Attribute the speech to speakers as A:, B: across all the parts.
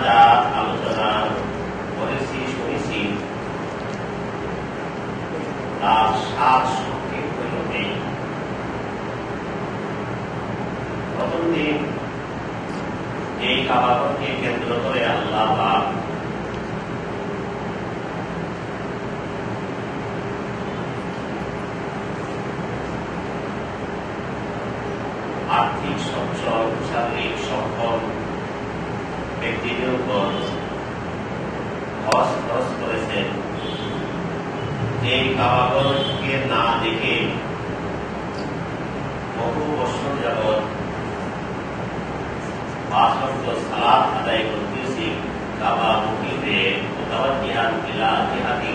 A: যা আলোচনা করেছি শুনেছি তার সার সংক্ষিপ্ত রূপে প্রথম দিন এই কাবাগরকে কেন্দ্র করে আল্লাহ পাক আর্থিক সচ্ছল শারীরিক সক্ষম ব্যক্তিদের উপর হজ খরচ করেছেন। এই কাবাগরকে না দেখে বহু বছর যাবৎ 5 ওয়াক্ত সালাত আদায় করতেছি কাবা মুখীতে মুতাওয়াজ্জিহান ইলা জিহাতি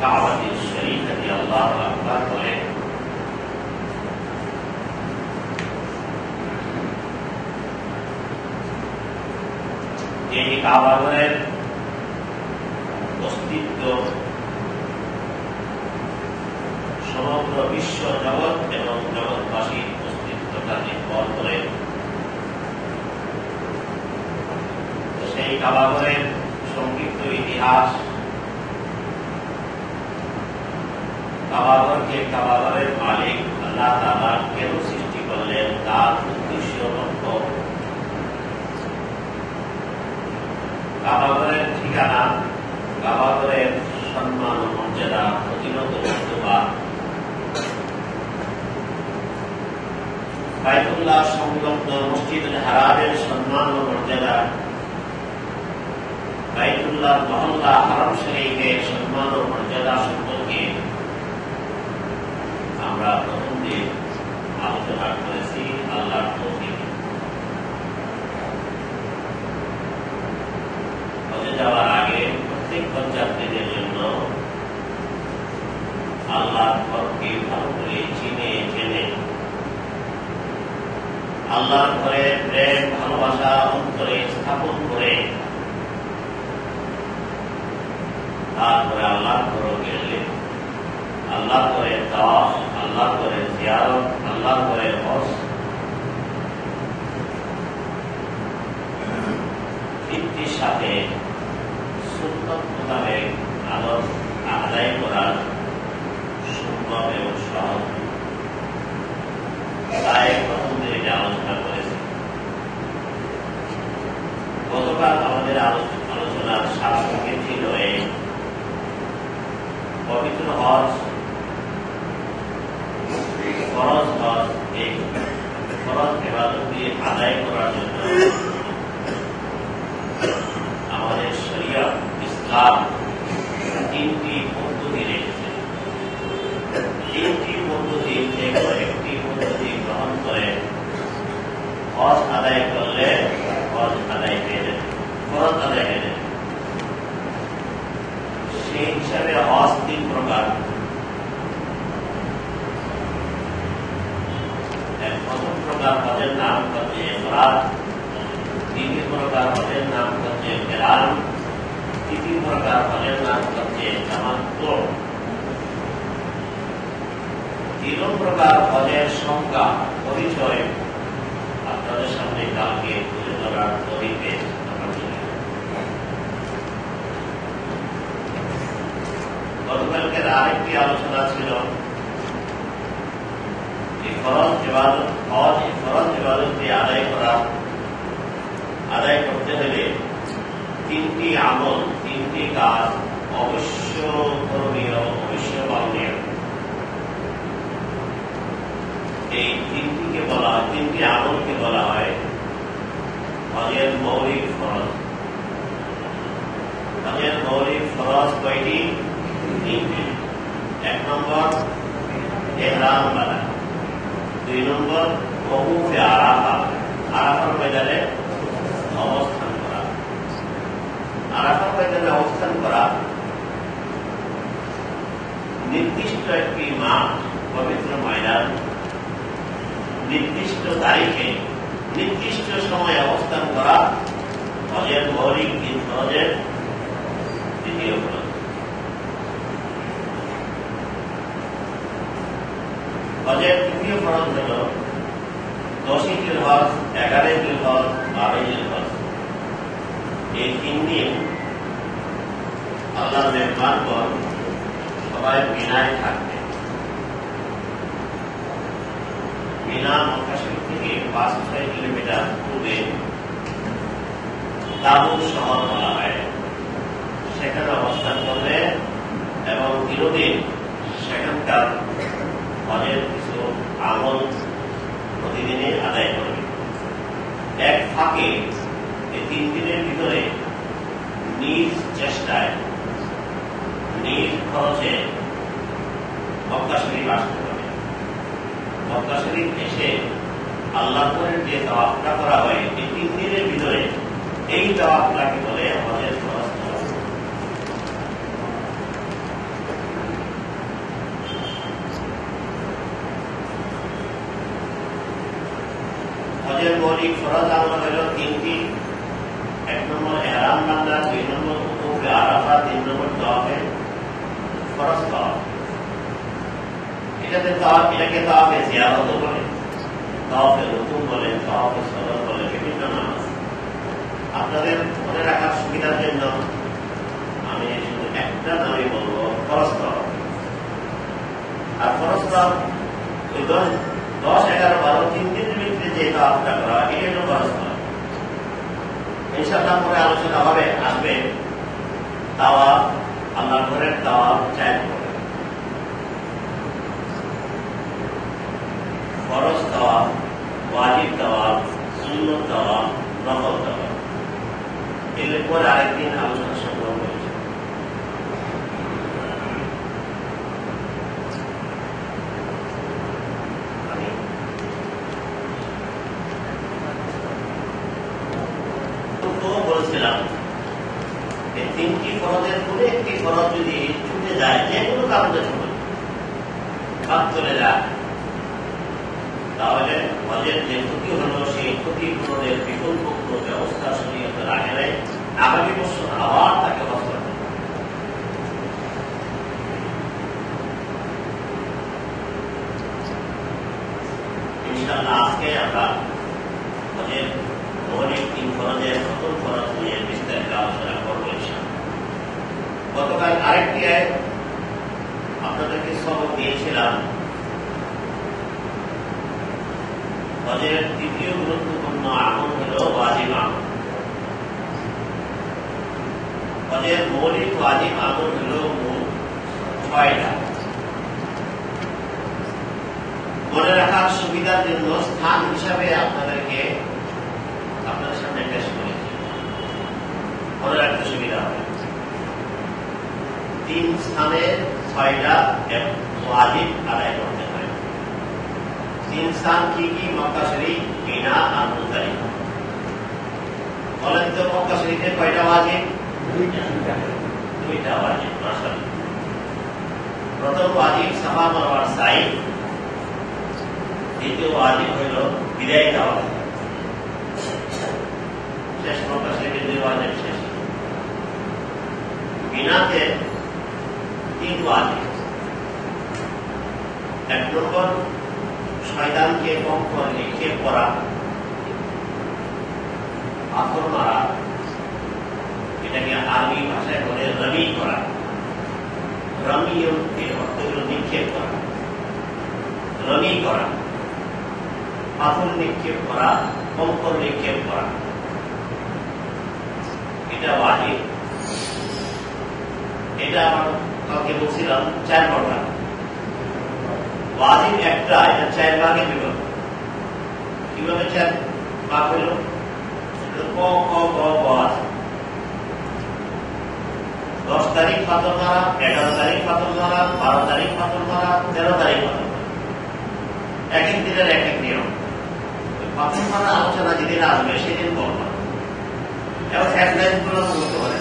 A: কাবাতিল শরীফাতি আল্লাহু আকবার বলে এই কাবাগরের অস্তিত্ব সমগ্র বিশ্ব জগৎ এবং জগৎবাসীর অস্তিত্বটা নির্ভর করে। সেই কাবাগরের সংক্ষিপ্ত ইতিহাস, কাবাগরকে কাবাগরের মালিক আল্লাহ তাআলা কেন সৃষ্টি করলেন, তার উদ্দেশ্য লক্ষ্য, কাবাগরের ঠিকানা, কাবাগরের সম্মান ও মর্যাদা, প্রতিনত মর্তবা, বাইতুল্লাহ সংলগ্ন মসজিদুল হারামের সম্মান ও মর্যাদা, বাইতুল্লাহ মহল্লা হারাম শরীফের সম্মান ও মর্যাদা সম্পর্কে আমরা প্রথম দিন আলোচনা করেছি। আল্লাহর তৌফিক। হজে যাওয়ার আগে প্রত্যেক হজযাত্রীদের জন্য আল্লাহর ঘরকে ভালো করে চিনে জেনে আল্লাহর ঘরে প্রেম ভালোবাসা অন্তরে স্থাপন করে তারপরে আল্লাহর ঘরে গেলে আল্লাহর ঘরে তাওয়াফ, আল্লাহর ঘরে জিয়ারত, আল্লাহর ঘরে হজ তৃপ্তির সাথে সুন্নত মোতাবেক আদায় করার সম্ভব এবং সহজ। তাই প্রথম দিন এটা আলোচনা করেছি। গতকাল আমাদের আলোচনার সারসংক্ষেপ ছিল এই পবিত্র হজ, ফরজ হজ, এই ফরজ ইবাদতকে আদায় করার জন্য আমাদের শরিয়ত ইসলাম 3টি পদ্ধতি রেখেছে। 3টি পদ্ধতি থেকে একটি পদ্ধতি গ্রহণ করে হজ আদায় করলে হজ আদায় হয়ে যাবে, ফরজ আদায় হয়ে যাবে। সেই হিসাবে হজ 3 প্রকার। প্রথম প্রকার হজের নাম হচ্ছে ইফরাদ, দ্বিতীয় প্রকার হজের নাম হচ্ছে কিরান, তৃতীয় প্রকার হজের নাম হচ্ছে তামাত্তু। 3 প্রকার হজের সংজ্ঞা পরিচয় আপনাদের সামনে কালকে তুলে ধরার তরিকে গতকালকের আরেকটি আলোচনা ছিল ফরজ ইবাদত, হজ ফরজ ইবাদতকে আদায় করতে হলে 3টি আমল, 3টি কাজ অবশ্য ধর্মীয়, অবশ্য পালনীয়। এই 3টি আমলকে বলা হয় হজের মৌলিক ফরজ। হজের মৌলিক ফরজ কয়টি? 3টি। 1 নম্বর ইহরাম বাঁধা, 2 নম্বর ওকুফে আরাফা, আরাফার ময়দানে অবস্থান করা। আরাফার ময়দানে অবস্থান করা নির্দিষ্ট একটি মাঠ, পবিত্র ময়দান, নির্দিষ্ট তারিখে নির্দিষ্ট সময় অবস্থান করা হজের মৌলিক দিন, হজের দ্বিতীয় ফরজ। হজের তৃতীয় ফরজ হল 10ই জিলহজ, 11ই জিলহজ, 12ই জিলহজ। এই 3 দিন আল্লাহর মেহমানগণ সবাই মিনায় থাকবে। মিনা মক্কা শরীফ থেকে 5-6 কিলোমিটার দূরে তাবুক শহর বলা হয়, সেখানে অবস্থান করবে এবং বিরোধী সেখানকার হজের কিছু আমল প্রতিদিনই আদায় করবে। এক ফাঁকে এই 3 দিনের ভিতরে নিজ চেষ্টায় নিজ খরচে মক্কা শরীফ আসতে হবে। মক্কা শরীফ এসে আল্লাহর যে তাওয়াফটা করা হয় এই 3 দিনের ভিতরে, এই তাওয়াফটাকে বলে হজের ফরজ তাওয়াফ। হজের মৌলিক ফরজ আমল হল 3টি। 1 নম্বর ইহরাম বাঁধা, 2 নম্বর উকুফে আরাফা, 3 নম্বর তাওয়াফে ফরজ তাওয়াফ। এটাকে তাওয়াফে জিয়ারত বলে, তাওয়াফে রুকুন বলে, তাওয়াফে সদর বলে, বিভিন্ন নাম আছে। আপনাদের মনে রাখার সুবিধার জন্য আমি শুধু একটা নামই বলবো, ফরজ তাওয়াফ। আর ফরজ তাওয়াফ ওই 10, 11, 12, 3 দিনের ভিতরে যে তাওয়াফটা করা হয় এই হলো ফরজ তাওয়াফ। ইনশাআল্লাহ পরে আলোচনা হবে, আসবে তাওয়াফ, আল্লাহর ঘরের তাওয়াফ 4 প্রকার। ফরজ তাওয়াফ, ওয়াজিব তাওয়াফ, সুন্নত তাওয়াফ, নফল তাওয়াফ। এরপর আরেকদিন আলোচনা সংগ্রহ করেছে। বলছিলাম এই 3টি ফরজের কোন একটি ফরজ যদি ছুটে যায়, যে কোনো কারণে ছুটে বাদ চলে যায়, তাহলে হজের যে ক্ষতি হলো সেই ক্ষতিপূরণের বিকল্প কোনো ব্যবস্থা শরীয়তে রাখে নাই। আগামী বছর আবার তাকে হজ করতে হবে। ইনশাআল্লাহ আজকে আমরা হজের মৌলিক 3 ফরজের নতুন ফরজ নিয়ে বিস্তারিত আলোচনা করবো ইনশাআল্লাহ। গতকাল আরেকটি আয়াত আপনাদেরকে সবক দিয়েছিলাম। হজের 3য় গুরুত্বপূর্ণ আমল হল ওয়াজিব আমল। হজের মৌলিক ওয়াজিব আমল হল মোট 6টা। মনে রাখার সুবিধার জন্য স্থান হিসাবে আপনাদের সামনে পেশ করেছি, মনে রাখতে সুবিধা হবে। 3 স্থানে 6টা ওয়াজিব আদায় করতে হয়। 3 স্থান কি কি? মক্কা শরীফ, মিনা আর মুজদালিফা। বলেন তো মক্কা শরীফে কয়টা ওয়াজিব? 2টা ওয়াজিব। মাশাআল্লাহ। প্রথম ওয়াজিব সাফা মারওয়ার সাই, দ্বিতীয় ওয়াজিব হইল বিদায় তাওয়াফ। শেষ মক্কা শরীফের 2 ওয়াজিব শেষ। মিনাতে 3 ওয়াজিব। 1 নম্বর শয়তানকে কঙ্কর নিক্ষেপ করা, পাথর মারা, এটাকে আরবি ভাষায় বলে রমি করা। রমি এর অর্থ হল নিক্ষেপ করা, রমি করা, পাথর নিক্ষেপ করা, কঙ্কর নিক্ষেপ করা, এটা ওয়াজিব। এটা আমার কালকে বলছিলাম 4 প্রকার। ওয়াজিব একটা, এটা 4 ভাগে বিভক্ত। কিভাবে 4 ভাগ হল? ক খ গ গ আছে। 10 তারিখ পাথর মারা, 11 তারিখ পাথর মারা, 12 তারিখ পাথর মারা, 13 তারিখ পাথর মারা। এক এক দিনের এক এক নিয়ম। পাথর মারা আলোচনা যেদিন আসবে সেদিন করবো, এবং হেডলাইন গুলো করতে পারে।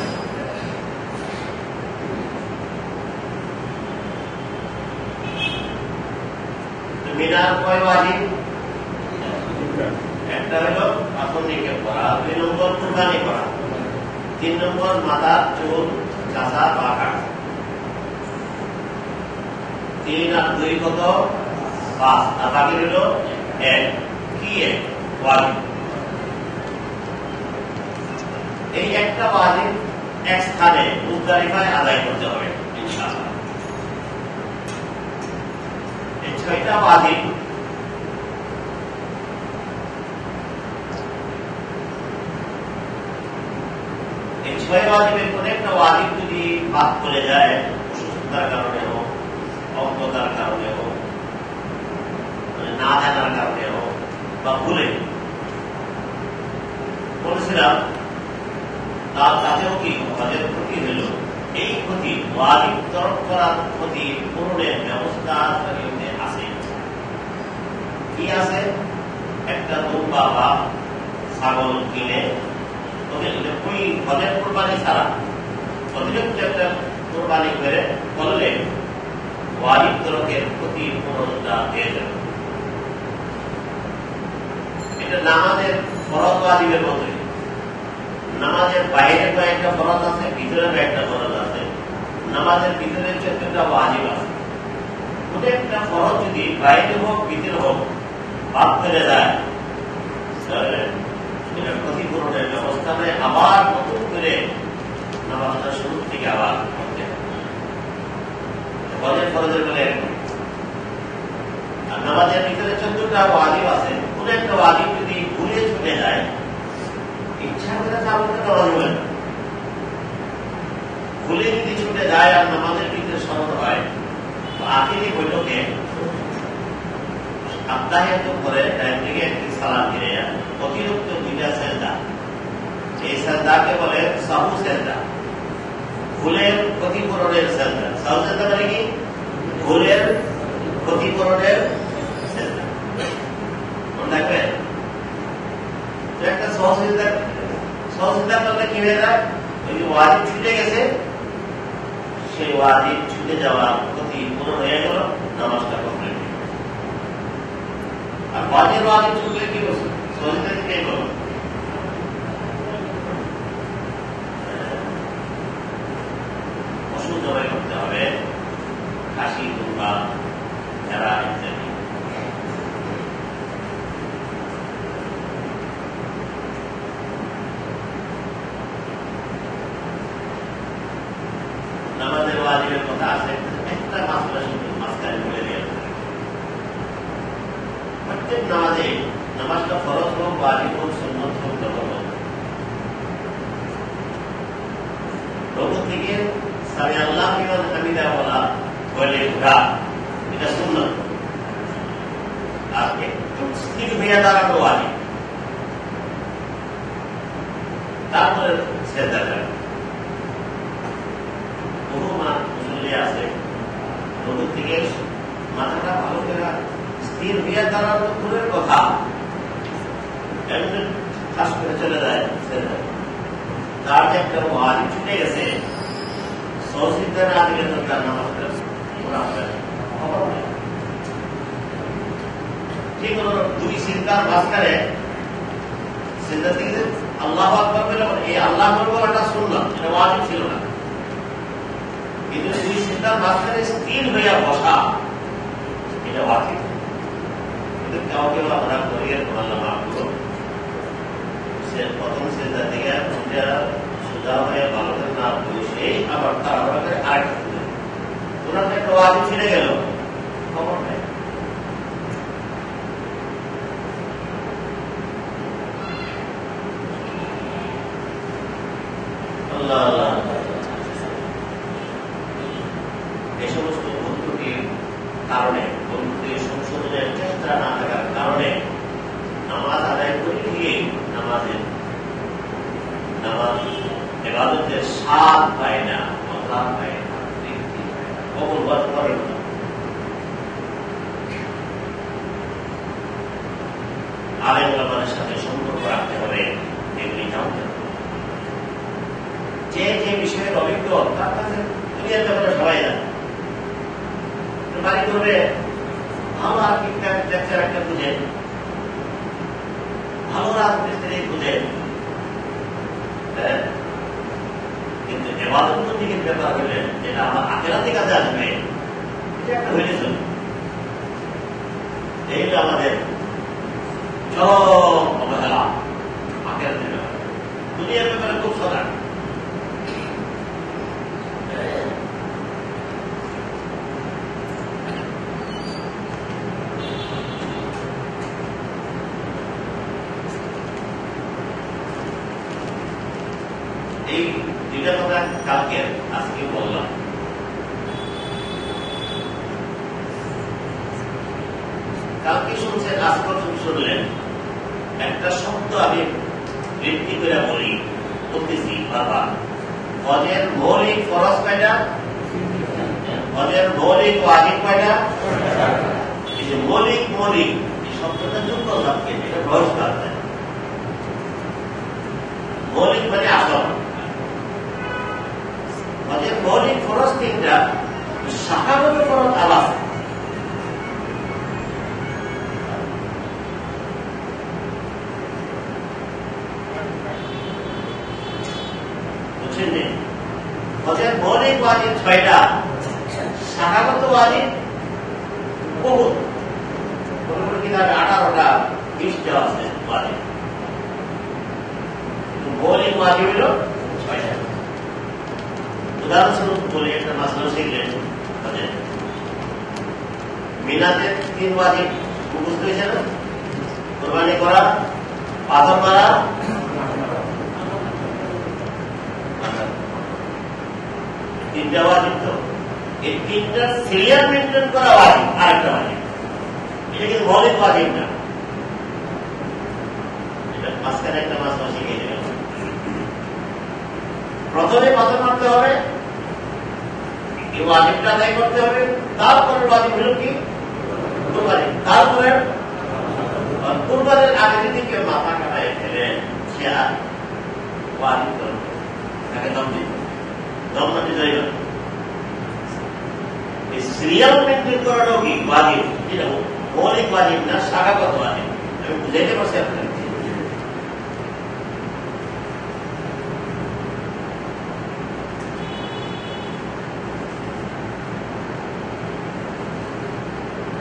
A: মিনার কয় ওয়াজিব? একটা হলো পাথর নিক্ষেপ করা, 2 নম্বর কুরবানি করা, 3 নম্বর মাথার চুল চাষা বা কাটা। 3 আর 2 কত? 5। আর বাকি হলো 1। কি 1? ওয়াজিব। এই একটা ওয়াজিব এক স্থানে মুজদালিফায় আদায় করতে হবে ইনশাআল্লাহ। এই 6টা ওয়াজিব এই 6 ওয়াজিবের কোন একটা ওয়াজিব যদি বাদ করে যায়, অসুস্থতার কারণে হোক, অজ্ঞতার কারণে হোক, না জানার কারণে হোক বা ভুলে, বলেছিলাম তার কাছেও কি হজের ক্ষতি হইল। এই ক্ষতি ওয়াজিব তরফ করার ক্ষতি পূরণের ব্যবস্থা শরীয়তে আছে। কি আছে? একটা দুম্বা বা ছাগল কিনে ওই হজের কোরবানি ছাড়া অতিরিক্ত একটা কোরবানি করে করলে ওয়াজিব তরফের ক্ষতি পূরণটা হয়ে যাবে। এটা নামাজের ফরজ ওয়াজিবের মতোই। নামাজের বাইরে কয়েকটা ফরজ আছে, ভিতরে কয়েকটা ফরজ আছে। নামাজের ভিতরে 14টা ওয়াজিব আছে। কোন একটা ফরজ যদি বাইরে হোক ভিতরে হোক বাদ করে যায়, তাহলে এটা ক্ষতিপূরণের ব্যবস্থা নেই। আবার নতুন করে নামাজটা শুরু থেকে আবার করতে হবে। ফরজের বলে আর নামাজের ভিতরে 14টা ওয়াজিব আছে। কোন একটা ওয়াজিব যদি ভুলে ছুটে যায়, ইচ্ছা করে চালতে করা যাবে না। ভুলে যদি ছুটে যায় আর নামাজের ভিতরে স্মরণ হয়, আখিরি বৈঠকে আত্মাহিয়াত করে ডান দিকে একটি সালাম ফিরে যায়, অতিরিক্ত 2টা সেজদা, এই সেজদাকে বলে সাহু সেজদা, ভুলের ক্ষতিপূরণের সেজদা। সাহু সেজদা মানে কি? ভুলের ক্ষতিপূরণের সেজদা। মনে রাখবেন, একটা সহজতা করলে কি হয়ে যায়? ওই যে ওয়াজিব ছুটে গেছে, সেই ওয়াজিব ছুটে যাওয়ার ক্ষতি পূরণ হয়ে গেল, নামাজটা কমপ্লিট। আর ওয়াজিব ছুটলে কি বলছে? সহজতা থেকে বলো পশু জবাই করতে হবে, খাসি, দুর্বা, ভেড়া ইত্যাদি। নামাজের ওয়াজিবের কথা আছে, একটা মাসলা শুধু মাঝখানে বলে দিয়ে প্রত্যেক নামাজে, নামাজটা ফরজ হোক, ওয়াজিব হোক, সুন্নত হোক, নফল হোক, রুকু থেকে সামি আল্লাহু লিমান হামিদা বলা বলে ঘোরা, এটা সুন্নত। আর একটু স্থির হয়ে দাঁড়ানো ওয়াজিব। তারপরে সেজদা করা। আছে রুকু থেকে মাথাটা ভালো করে স্থির হয়ে দাঁড়ানো দূরের কথা, এমনি খাস করে চলে যায়। তার যে একটা ওয়াজিব ছুটে গেছে, সহজতা না দিলে তো তার নামাজটা পুরা হবে না। ঠিক হল 2 সিজদার মাঝখানে সিজদা থেকে আল্লাহু আকবার বলে, এই আল্লাহ আকবার বলাটা সুন্নাত, এটা ওয়াজিব ছিল না। কিন্তু 2 সিজদার মাঝখানে স্থির হইয়া বসা, এটা ওয়াজিব। কিন্তু কাউকে আমরা করিয়ে আল্লাহ মাফ করুন, সে প্রথম সিজদা থেকে সোজা হয়ে ভালো করে না বসেই আবার তাড়াহুড়া করে আরেকটা ওনার একটা ওয়াজিব ছিঁড়ে গেল, খবর নেই। আল্লাহ আল্লাহ এই সমস্ত বন্ধুটির কারণে, বন্ধুটির সংশোধনের চেষ্টা না থাকার কারণে নামাজ আদায় করে গিয়ে নামাজ ইবাদতের স্বাদ পায় না, মজা পায় না, তৃপ্তি পায় না, কবুল বোধ করে না। আলেম ওলামাদের সাথে সম্পর্ক রাখতে হবে, এগুলি জানতে হবে। যে যে বিষয়ের অভিজ্ঞ তার কাছে দুনিয়ার ব্যাপারে সবাই জানে। বাড়ি করবে ভালো আর্কিটেক্ট লেকচার একটা খুঁজে, ভালো রাজমিস্ত্রি খুঁজে, কিন্তু এবাদত দিকের ব্যাপার হইলেন যেটা আমার আখেরাতে কাজে আসবে, এটা একটা হইলে চলবে। এই হলো আমাদের চরম অবহেলা আখেরাতের ব্যাপারে। দুনিয়ার ব্যাপারে খুব সজাগ। এই দুইটা কথা কালকে আজকে বললাম। কালকে শুনছেন, আজ প্রথম শুনলেন। একটা শব্দ আমি বৃদ্ধি করে বলতেছি বাবা, হজের মৌলিক ফরজ কয়টা? হজের মৌলিক ওয়াজিব কয়টা? এই যে মৌলিক মৌলিক এই শব্দটা যুক্ত থাকবে, এটা বহিষ্কার দেয়। মৌলিক মানে আসল। হজের মৌলিক ফরজ তিনটা, শাখাগত ফরজ আলাদা। হজের মৌলিক ওয়াজিব 6টা, শাখাগত ওয়াজিব বহুত, কোন কোন কিতাবে 18টা 20টা আছে ওয়াজিব। মৌলিক ওয়াজিব হলো 6টা। উদাহরণস্বরূপ বলি, একটা মাসলা শিখলেন, মিনাতে 3 ওয়াজিব মুখস্থ হয়েছে না? কোরবানি করা, পাথর মারা, তিনটা ওয়াজিব। তো এই তিনটা সিরিয়াল মেনটেন করা ওয়াজিব, আরেকটা ওয়াজিব। এটা কিন্তু মৌলিক ওয়াজিব না। এটা মাঝখানে একটা মাসলা শিখিয়ে দিলাম। প্রথমে পাথর মারতে হবে, এই ওয়াজিবটা আদায় করতে হবে। তারপরে ওয়াজিব হলো কি? কুরবানি। তারপরে কুরবানির আগে যদি কেউ মাথা কাটায় ফেলে, সে আর ওয়াজিব করবে, তাকে দম দিতে, দম না দিতে যাইবে। এই সিরিয়াল মেনটেন করাটাও কি ওয়াজিব? এটা মৌলিক ওয়াজিব না, শাখাগত ওয়াজিব। আমি বুঝাইতে পারছি আপনাকে।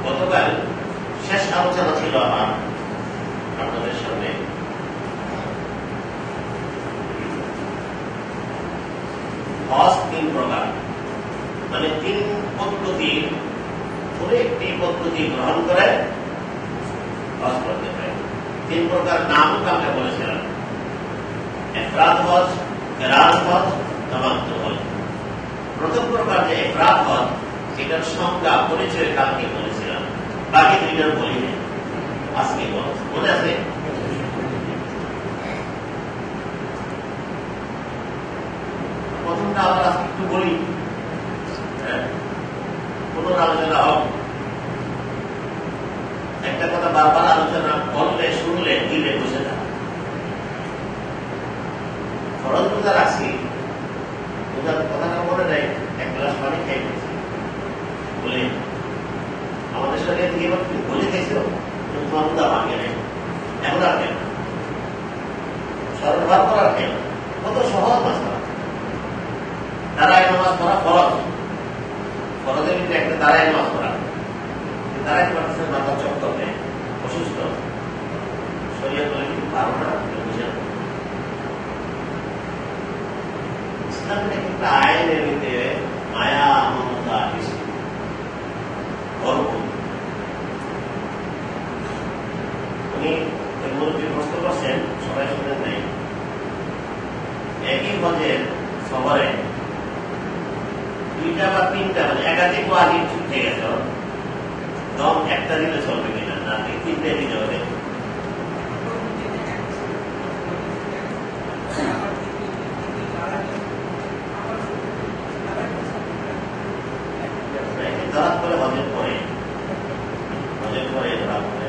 A: গতকাল শেষ আলোচনা ছিল আমার আপনাদের সামনে হজ 3 প্রকার, মানে 3 পদ্ধতির কোন একটি পদ্ধতি গ্রহণ করে হজ করতে পারে। 3 প্রকার নাম কাকে বলেছিলাম? ইফরাদ হজ, কিরান হজ, তামাত্তু হজ। প্রথম প্রকার যে ইফরাদ হজ, এটার সংজ্ঞা পরিচয় কালকে বলেছিলাম, বাকি দুইটার বলি নেই, আজকে মনে আছে? প্রথমটা আবার আজকে একটু বলি, পুনরালোচনা হোক। একটা কথা বারবার আলোচনা করলে, শুনলে, দিলে বসে না। ফরজ রোজা রাখছি, রোজার কথাটা মনে নেই, 1 গ্লাস পানি খাই দিয়েছি বলে আমাদের শরীরে থেকে এবার তুমি বলে গেছো, তোমার রোজা ভাঙে নেই। এখন আর কেন সরল ভাব করার কেন? কত সহজ মাসলা। দাঁড়ায় নামাজ পড়া ফরজ, ফরজের কিন্তু একটা দাঁড়ায় নামাজ পড়া। দাঁড়ায় পারছে মাথা চক্কর নেই, অসুস্থ, শরীর বলে কিন্তু পারো না, বুঝে না। ইসলামের একটা আইনের ভিতরে মায়া, মমতা, গর্ব। উনি মুরব্বী প্রশ্ন করছেন, সবাই শুনেন নাই। একই হজের শহরে 2টা বা 3টা, মানে একাধিক ওয়াজিব ছুটে গেছে, দম একটা দিলে চলবে কিনা, না 3টে দিতে হবে? ধরাত করে হজের পরে, হজের পরে ধরাত করে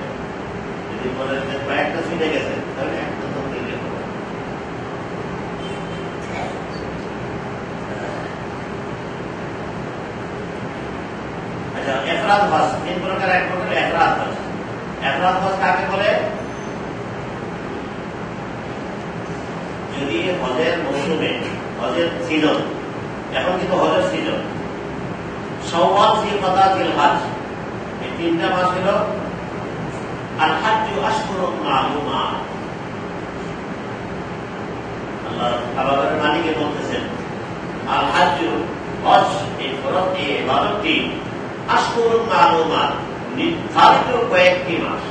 A: যদি বলে কয়েকটা ছুটে গেছে, তাহলে একটা দম দিলে হবে। আচ্ছা, ইফরাদ হজ 3 প্রকার। এক প্রকার ইফরাদ হজ। ইফরাদ হজ কাকে বলে? যদি হজের মৌসুমে, হজের সিজন, এখন কিন্তু হজের সিজন, শাওয়াল, জিলকাদা, জিলহজ, এই 3টা মাস হল আল হজ্জু আশহুরুন মালুমাত। আল্লাহর মালিকে বলতেছেন আল হাজ্জ হজ এই ফরজ এই ইবাদতটি আশহুরুন মালুমাত নির্ধারিত কয়েকটি মাস।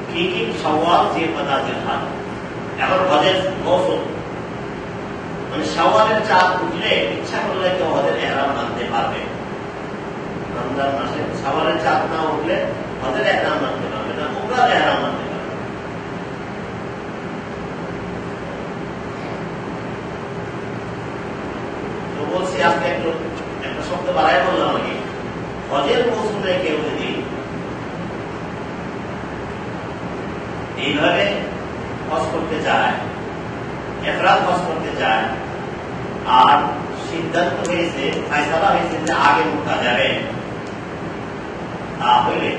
A: কি কি? শাওয়াল, জিলকাদা, জিলহজ। এখন হজের মৌসুম মানে শাওয়ালের চাঁদ উঠলে ইচ্ছা করলে কেউ হজের ইহরাম বাঁধতে পারবে। রমজান মাসে শাওয়ালের চাঁদ না উঠলে হজের ইহরাম বাঁধতে পারবে না, উমরার ইহরাম বাঁধতে পারবে। তো বলছি আজকে একটা শব্দ বাড়াই বললাম আগে, হজের মৌসুমে কেউ যদি এইভাবে হজ করতে চায়, ইফরাদ হজ করতে চায়, আর সিদ্ধান্ত হয়েছে, ফায়সালা হয়েছে যে আগে মক্কা যাবে, তাহলে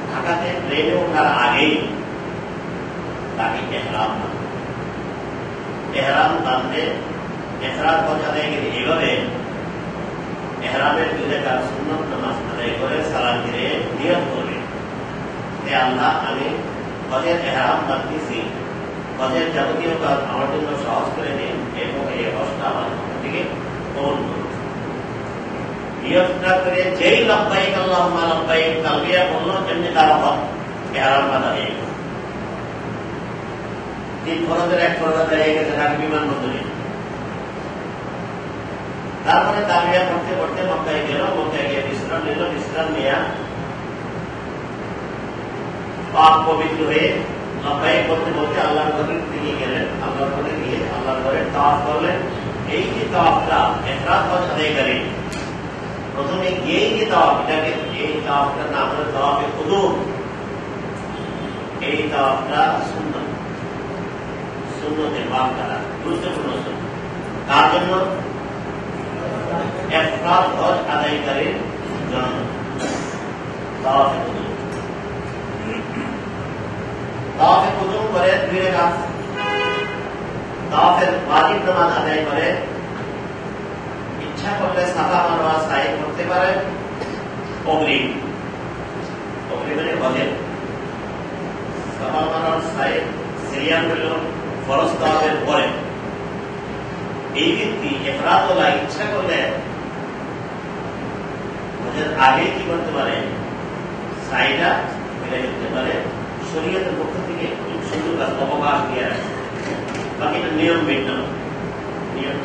A: ঢাকাতে প্লেনে ওঠার আগেই তাকে ইহরাম বাঁধতে, ইহরাম বাঁধতে ইফরাদ হজ আদায় করে এইভাবে ইহরামের 2 রাকাত সুন্নত নামাজ আদায় করে সালাম ফিরে নিয়ত করবে যে আল্লাহ আমি হজের ইহরাম বাঁধতেছি, হজের যাবতীয় কাজ আমার জন্য সহজ করে দিন এবং এই হজটা আমার থেকে কবুল করুন। নিয়তটা করে যেই লাব্বাইক আল্লাহুম্মা লাব্বাইক তালবিয়া বলল তেমনি তার হজ ইহরাম বাঁধা হয়ে গেল। 3 ফরজের 1 ফরজ আদায় হয়ে গেছে ঢাকা বিমানবন্দরে। তারপরে তালবিয়া পড়তে পড়তে মক্কায় গেল, মক্কায় গিয়ে বিশ্রাম নিল, বিশ্রাম নিয়ে পাক পবিত্র হয়ে লব্বাইক বলতে বলতে আল্লাহর ঘরের দিকে গেলেন। আল্লাহর ঘরে গিয়ে আল্লাহর ঘরে তাওয়াফ করলেন। এই যে তাওয়াফটা ইফরাদ হজ আদায়কারী প্রথমে গিয়েই যে তাওয়াফ, এটাকে এই তাওয়াফটার নাম হলো তাওয়াফে কুদুম। এই তাওয়াফটা সুন্নাত, সুন্নতের বাদ করা গুরুত্বপূর্ণ সুন্নাত। তার জন্য ইফরাদ হজ আদায়কারীর জন্য তাওয়াফে কুদুম। তাওয়াফে কুদুম করে 2 রাকাত তাওয়াফের ওয়াজিব নামাজ আদায় করে ইচ্ছা করলে সাফা মারওয়া সাই করতে পারে। অগ্রিম মানে হজের সাফা মারওয়া সাই সিরিয়ান হল ফরজ তাওয়াফের পরে। এই ব্যক্তি ইফরাদ ওয়ালা ইচ্ছা করলে হজের আগে কি করতে পারে? সাইটা মিলে করতে পারে। শরীয়তের পক্ষ থেকে খুব সুন্দর কাজ অবকাশ দিয়ে রাখে, বাকিটা নিয়ম ভিন্ন, নিয়ম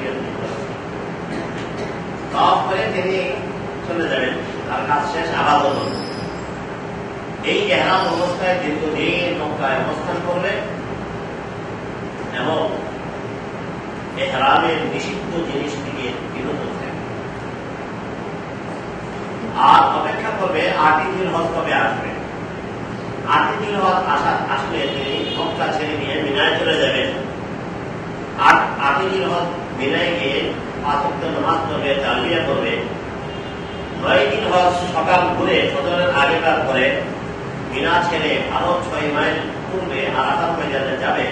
A: তাওয়াফ করে তিনি চলে যাবেন, তার কাজ শেষ আবার হল। এই ইহরাম অবস্থায় দীর্ঘদিন মক্কায় অবস্থান করবে এবং ইহরামের নিষিদ্ধ জিনিস থেকে বিরত থাকবে, আর অপেক্ষা করবে 8ই জিলহজ কবে আসবে। 8ই জিলহজ আসলে তিনি মক্কা ছেড়ে নিয়ে মিনায় চলে যাবেন। 8ই জিলহজ মিনায় গিয়ে 5 ওয়াক্ত নামাজ পড়বে, তালবিয়া করবে। 9ই জিলহজ সকাল ঘুরে ফজরের আগেকার পরে মিনা ছেড়ে আরো 6 মাইল পূর্বে আরাফাত ময়দানে যাবে।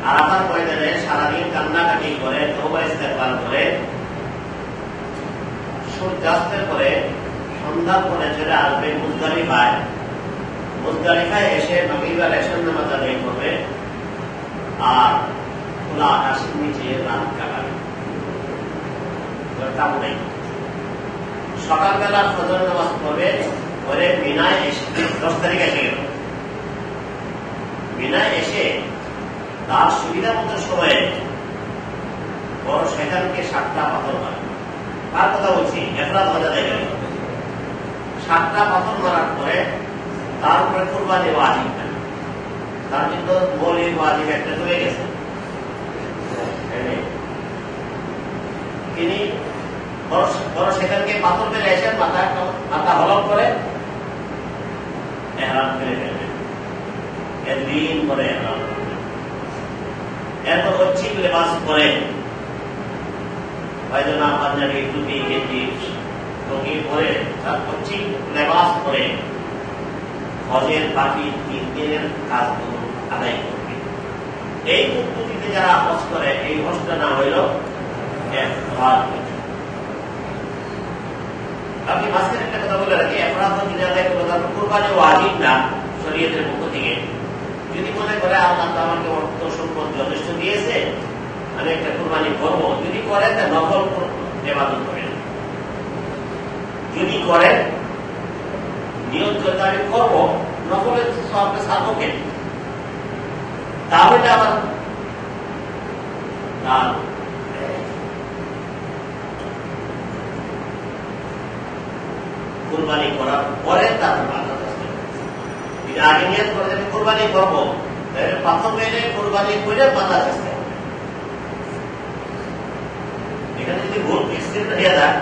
A: আরাফাত ময়দানে সারাদিন কান্নাকাটি করে তওবা ইস্তেগফার করে সূর্যাস্তের পরে সন্ধ্যার পরে চলে আসবে মুজদালিফায়। মুজদালিফায় এসে মাগরিবের এশার নামাজ আদায় করবে আর খোলা আকাশের নিচে রাত কাটাবে। সকালবেলা ফজর নামাজ পড়বে, পরে মিনায় এসে 10 তারিখ এসে গেল। মিনায় এসে তার সুবিধা মতো সময়ে বড় শয়তানকে 7টা পাথর মারে। তার কথা বলছি, ইফরাদ হজ আদায় গেল। 7টা পাথর মারার পরে তার উপরে কুরবানি ওয়াজিব, তার জন্য মৌলিক ওয়াজিব একটা চলে গেছে। তিনি বড় শয়তানকে পাথর ফেলে এসে মাথা হলক করে ইহরাম ফেলে ফেলবেন। একদিন পরে ইহরাম করবেন। এরপর ঐচ্ছিক লেবাস পরে পায়জামা, পাঞ্জাবি, টুপি, গেঞ্জি টুপি পরে তার ঐচ্ছিক লেবাস পরে হজের বাকি 3 দিনের কাজগুলো আদায় করবে। এই পদ্ধতিতে যারা হজ করে এই হজটা না হইল আপনি মাঝখানে একটা কথা বলে রাখি, ইফরাদ হজ আদায় করলে তার কুরবানি ওয়াজিব না শরীয়তের পক্ষ থেকে। করে আল্লাহ তো আমাকে অর্থ সম্পদ যথেষ্ট দিয়েছে, আমি একটা কোরবানি করবো, যদি করেন তা নকল ইবাদত করেন। যদি করেন নিয়ত করে আমি করবো, নকলের সবকে ছাড়বো কেন? তাহলে আমার কোরবানি করার পরে তারপর বাধা আসবে। আগে নিয়ত করে আমি কোরবানি করবো, প্রথম মেনে কোরবানি করে বাধা আসবে। এখানে যদি ভুল এক্সিডেন্ট হয়ে যায়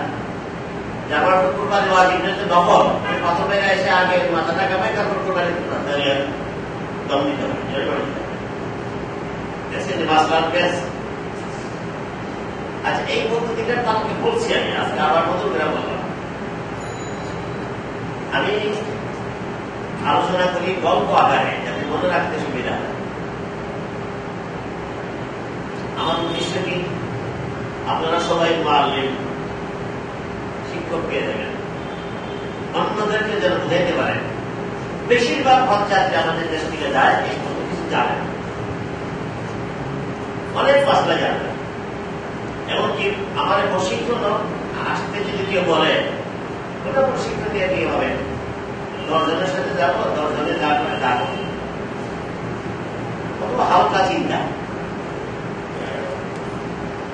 A: যে আমার কোরবানি ওয়াজিব নকল, আমি প্রথম মেনে এসে আগে মাথাটা কামাই তারপর কোরবানি দম দিতে হবে। আচ্ছা, এই পদ্ধতিটা তাকে বলছি আমি আজকে আবার নতুন করে বললাম। আমি আলোচনা করি গল্প আকারে, যাতে মনে রাখতে সুবিধা হয়। আমার উদ্দেশ্য কি, আপনারা সবাই মারলেন শিক্ষক পেয়ে যাবেন, অন্যদেরকে যেন বুঝাইতে পারেন। বেশিরভাগ হজযাত্রী আমাদের দেশ থেকে যায়, এই কোনো কিছু জানে না, অনেক মাসলা জানে না। এমনকি আমার প্রশিক্ষণ আসতে যদি কেউ বলে, ওটা প্রশিক্ষণ দিয়ে কি হবে, 10 জনের সাথে যাবো, 10 জনের যা করে তা করবো, কত হালকা চিন্তা।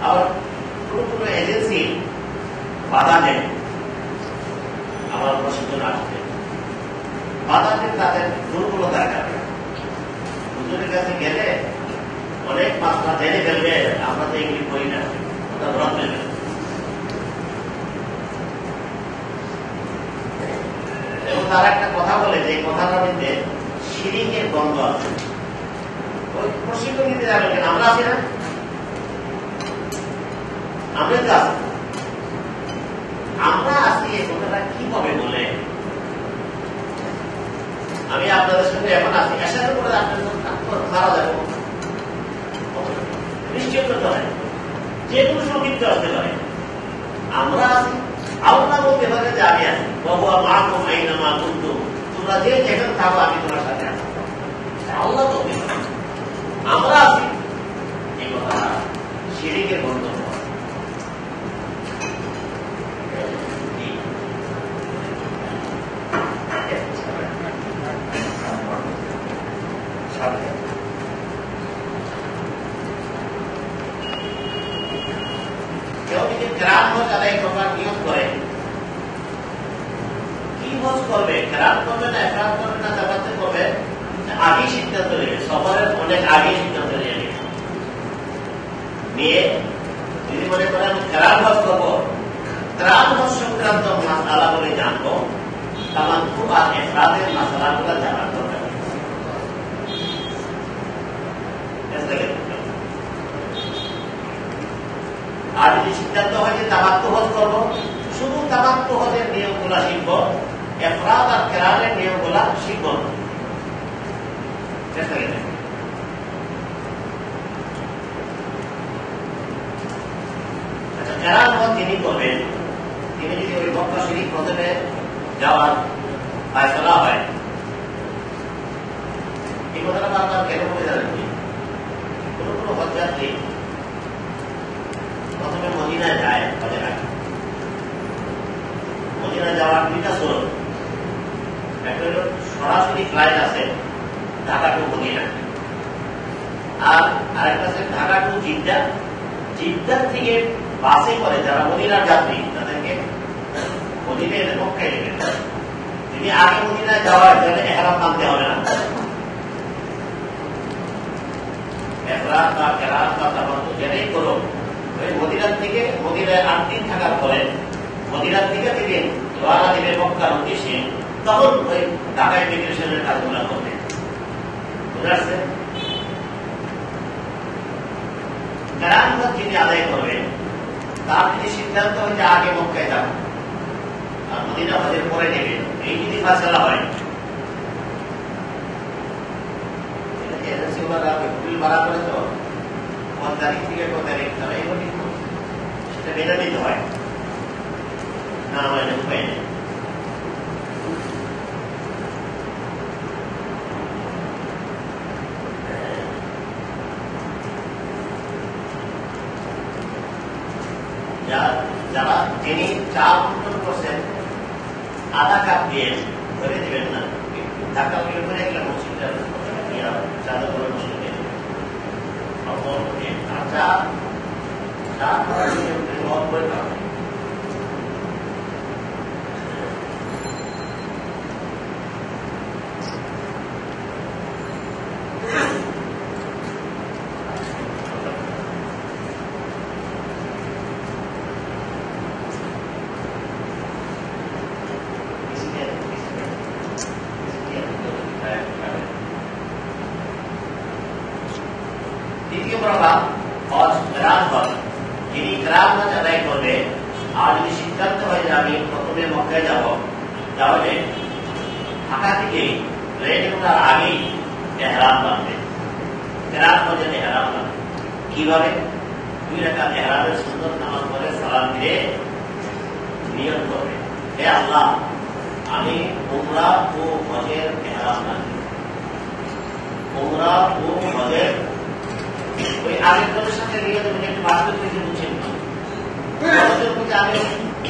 A: আবার কোনো কোনো এজেন্সি বাধা দেয় আমার প্রশিক্ষণ আসতে, বাধা দেন তাদের দুর্বলতার কারণে। হুজুরের কাছে গেলে অনেক মাসলা জেনে ফেলবে, আমরা তো এগুলি করি না, ওটা ভ্রম নেবে। এবং তারা একটা কথা বলে, যে কথাটার মধ্যে শিরিকের গন্ধ আছে। ওই প্রশিক্ষণ দিতে যাবেন কেন, আমরা আছি না, আমরা তো আছি, আমরা আছি। এই কথাটা কিভাবে বলে? আমি আপনাদের সঙ্গে এখন আছি, এসার করে আপনাদের মারা যাবো, নিশ্চয় করতে হয়, যে কোনো সংক্ষিপ্ত আসতে পারে। আমরা আছি, আল্লাহ বলতে পারে যে আমি আছি, বাবুয়া মা কো মাইনা মা বন্ধু, তোমরা যে যেখানে থাকো আমি তোমার সাথে আছি, আল্লাহ বলতে পারে আমরা আছি। এই কথা শিরিকের গন্তব্য। কেউ যদি কেরাত হজ আদায় করবার নিয়ত করে, কি হজ করবে, কেরাত করবে না এফরাদ করবে না জামাতে করবে, আগেই সিদ্ধান্ত নেবে, সফরের অনেক আগেই সিদ্ধান্ত নিয়ে যদি মনে করে আমি কেরাত হজ করবো, কেরাত হজ সংক্রান্ত মাসালা বলে জানবো, তামাত্তু আর এফরাদের মাসালাগুলো জানার দরকার। আর যদি সিদ্ধান্ত হয় যে তামাত্তু হজ করবো, শুধু তামাত্তু হজের নিয়মগুলা শিখব, এফরাদ আর কেরানের নিয়মগুলা শিখব না। আচ্ছা, কেরান হজ যিনি করবেন, তিনি যদি ওই মক্কা শরীফ প্রথমে যাওয়ার ফায়সালা হয়, এই কথাটা বারবার কেন বলে জানেন? কোন কোন হজযাত্রী প্রথমে মদিনায় যায়, হজের আগে মদিনায় যাওয়ার দুইটা স্রোত, একটা হল সরাসরি ফ্লাইট আছে ঢাকা টু মদিনা, আর আরেকটা আছে ঢাকা টু জিদ্দা। জিদ্দার থেকে বাসে করে যারা মদিনার যাত্রী, তাদেরকে মদিনায় এনে মক্কায় নেবেন। যদি আগে মদিনায় যাওয়ার জন্য এহরাম মানতে হবে না, এহরাম বা কেরাত বা তামাত্তু যেটাই করো, ওই মদিনার থেকে মদিনায় 8 দিন থাকার পরে মদিনার থেকে তিনি রওনা দিবে মক্কার উদ্দেশ্যে, তখন ওই ঢাকা ইমিগ্রেশনের কাজগুলো করবে। বুঝতে পারছেন? কেরাত হজ যিনি আদায় করবেন, তার যদি সিদ্ধান্ত হয় যে আগে মক্কায় যাব আর মদিনা হজের পরে নেবে, এই যদি ফায়সালা হয়, এজেন্সিওয়ালা ভুল ভাড়া করে তো 1 তারিখ থেকে 2 তারিখ তারা এই বলি সেটা মেনে নিতে হয় না, আমার উপায় নেই। যিনি চা বন্টন করছেন আধা কাপ দিয়ে ধরে দিবেন না, ঢাকা করে গেলে মসজিদটা চাঁদা করে মসজিদে চা চা করে খাওয়া। দ্বিতীয় প্রভাব হজ কেরাত হজ, যিনি কেরাত হজ আদায় করবে আর যদি সিদ্ধান্ত হয় যে আমি প্রথমে মক্কায় যাব, তাহলে ঢাকা থেকে প্লেনে ওঠার আগেই এহরাম বাঁধবে, কেরাত হজের এহরাম বাঁধবে। কিভাবে? 2 রাকাত এহরামের সুন্নত নামাজ পড়ে সালাম দিয়ে নিয়ত করবে, হে আল্লাহ আমি উমরা ও হজের এহরাম বাঁধব। উমরা ও হজের ওই আগের দলের সাথে নিয়ত একটু পার্থক্য কিছু বুঝছেন না, আমি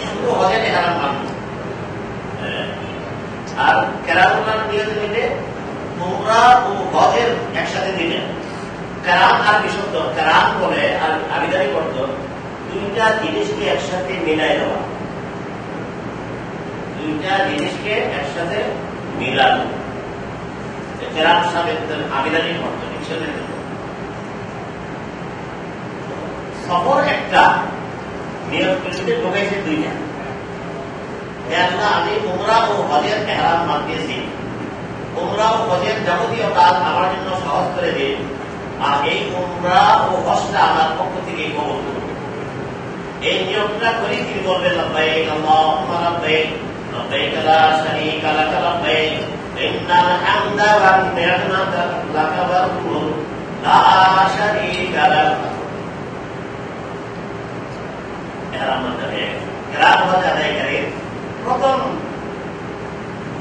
A: শুধু হজের এহরাম বাঁধব। আর কেরাত নিয়ত নিলে উমরা ও হজের একসাথে দিলেন। কেরাত আর বিশুদ্ধ কেরাত বলে আর আবিদারি করত দুইটা জিনিসকে একসাথে মিলাই দেওয়া, দুইটা জিনিসকে একসাথে মিলানো। কেরাত সাথে আবিদারি করত ডিকশনারি। সফর একটা নিয়ত করতে ঢোকাইছে দুইটা, আমি উমরা ও হজের এহরাম বাঁধিয়েছি, উমরা ও হজের যাবতীয় কাজ আমার জন্য সহজ করে দিন, আর এই উমরা ও হজটা আমার পক্ষ থেকে কবুল করুন। এই নিয়মটা করে তিনি বলবেন লব্বাইক আল্লাহুম্মা লব্বাইক লব্বাইক লা শারীকা লাক লব্বাইক ইন্নাল হামদা ওয়ান নি'মাতা লাক ওয়াল মুলক লা শারীকা লাক। এহরাম বাঁধবে, কেরাত হজ আদায়কারী প্রথম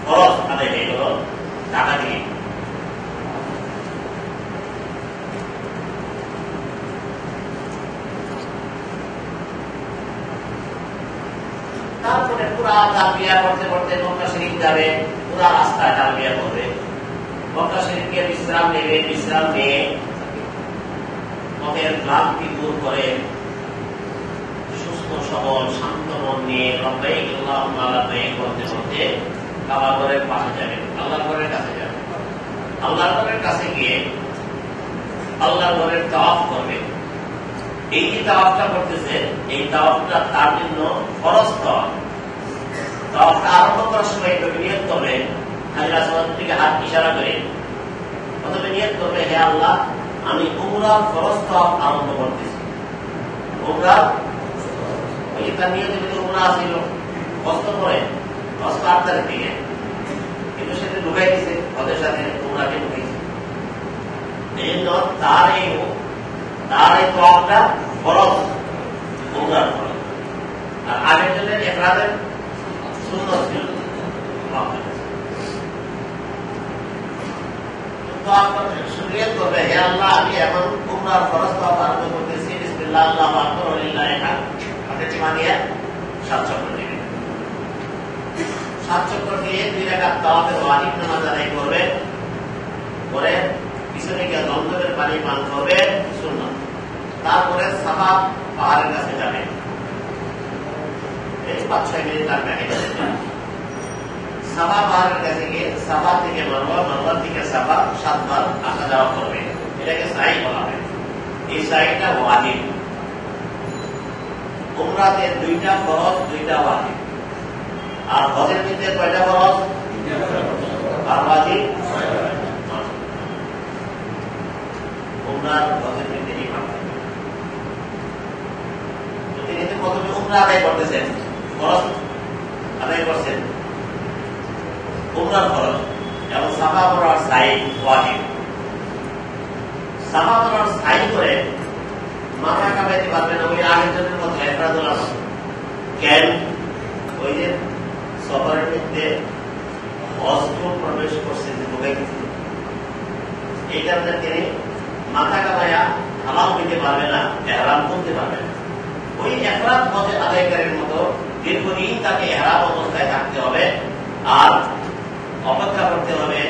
A: ফরজ আদায় হয়ে গেল ঢাকা থেকে। তারপরে পুরা তালবিয়া করতে করতে মক্কা শরীফ যাবে, পুরা রাস্তায় তালবিয়া করবে, মক্কা শরীফকে বিশ্রাম নেবে, বিশ্রাম নিয়ে মনের ক্লান্তি দূর করে সুস্থ সবল শান্ত মন নিয়ে লব্বাইক আল্লাহুম্মা লব্বাইক করতে করতে কাবা ঘরের পাশে যাবে, আল্লাহর ঘরের কাছে যাবে। আল্লাহর ঘরের কাছে গিয়ে আল্লাহর ঘরের তাওয়াফ করবে। এই যে তাওয়াফটা করতেছে, এই তাওয়াফটা তার জন্য ফরজ তাওয়াফ। তাওয়াফটা আরম্ভ করার সময় নিয়ত করবে, হাজরা আসওয়াদ থেকে হাত ইশারা করে প্রথমে নিয়ত করবে, হে আল্লাহ আমি উমরা ফরজ তাওয়াফ আরম্ভ করতেছি। উমরা ওই তার নিয়ত উমরা ছিল কষ্ট করে 8 তারিখ থেকে, কিন্তু সেটা ঢুকাই দিছে, ওদের সাথে উমরাকে ঢুকাইছে। এই জন্য তার এই তাওয়াফটা ফরজ, উমরার ফরজ। আর আগের জন্য ইহরামের সুন্নাত ছিল। শুকরিয়াত করবে, হে আল্লাহ আমি এখন উমরার ফরজ তাওয়াফ আরম্ভ করতেছি, বিসমিল্লাহ আল্লাহু আকবার ওয়া লিল্লাহিল হামদ। হাতে চিমা দিয়ে 7 চক্কর দিবে। 7 চক্কর দিয়ে 2 রাকাত তাওয়াফের ওয়াজিব নামাজ আদায় করবে, পরে পিছনে গিয়ে জমজমের পানি পান করবে, সুন্নাত। তারপরে সাফা পাহাড়ের কাছে যাবে, এই 5-6 মিনিট তার ব্যাগে যাবে। সাফা পাহাড়ের কাছে গিয়ে সাফা থেকে মারওয়া, মারওয়া থেকে সাফা 7 বার আসা যাওয়া করবে, এটাকে সাই বলা হয়। এই সাইটা ওয়াজিব। উমরাতে 2টা ফরজ 2টা ওয়াজিব, আর হজের মধ্যে কয়টা ফরজ আর ওয়াজিব? উমরার হজের মধ্যে এই পার্থক্য। তিনি প্রথমে উমরা আদায় করতেছেন, ফরজ আদায় করছেন, উমরার ফরজ, এবং সাফা মারওয়ার সাই ওয়াজিব। সাফা মারওয়ার সাই করে মাথা কামাইতে পারবে না, ওই আগের জনের মতো এফরাদুল আসর। কেন? ওই যে সফরের মধ্যে হজপুর প্রবেশ করছেন, ঢুকাই দিচ্ছে। এই কারণে তিনি মাথা কামাইয়া হালাল দিতে পারবে না, এহরাম করতে পারবে না। ওই ইফরাদ হজ আদায়কারীর মতো দীর্ঘদিন তাকে ইহরাম অবস্থায় থাকতে হবে আর অপেক্ষা করতে হবে,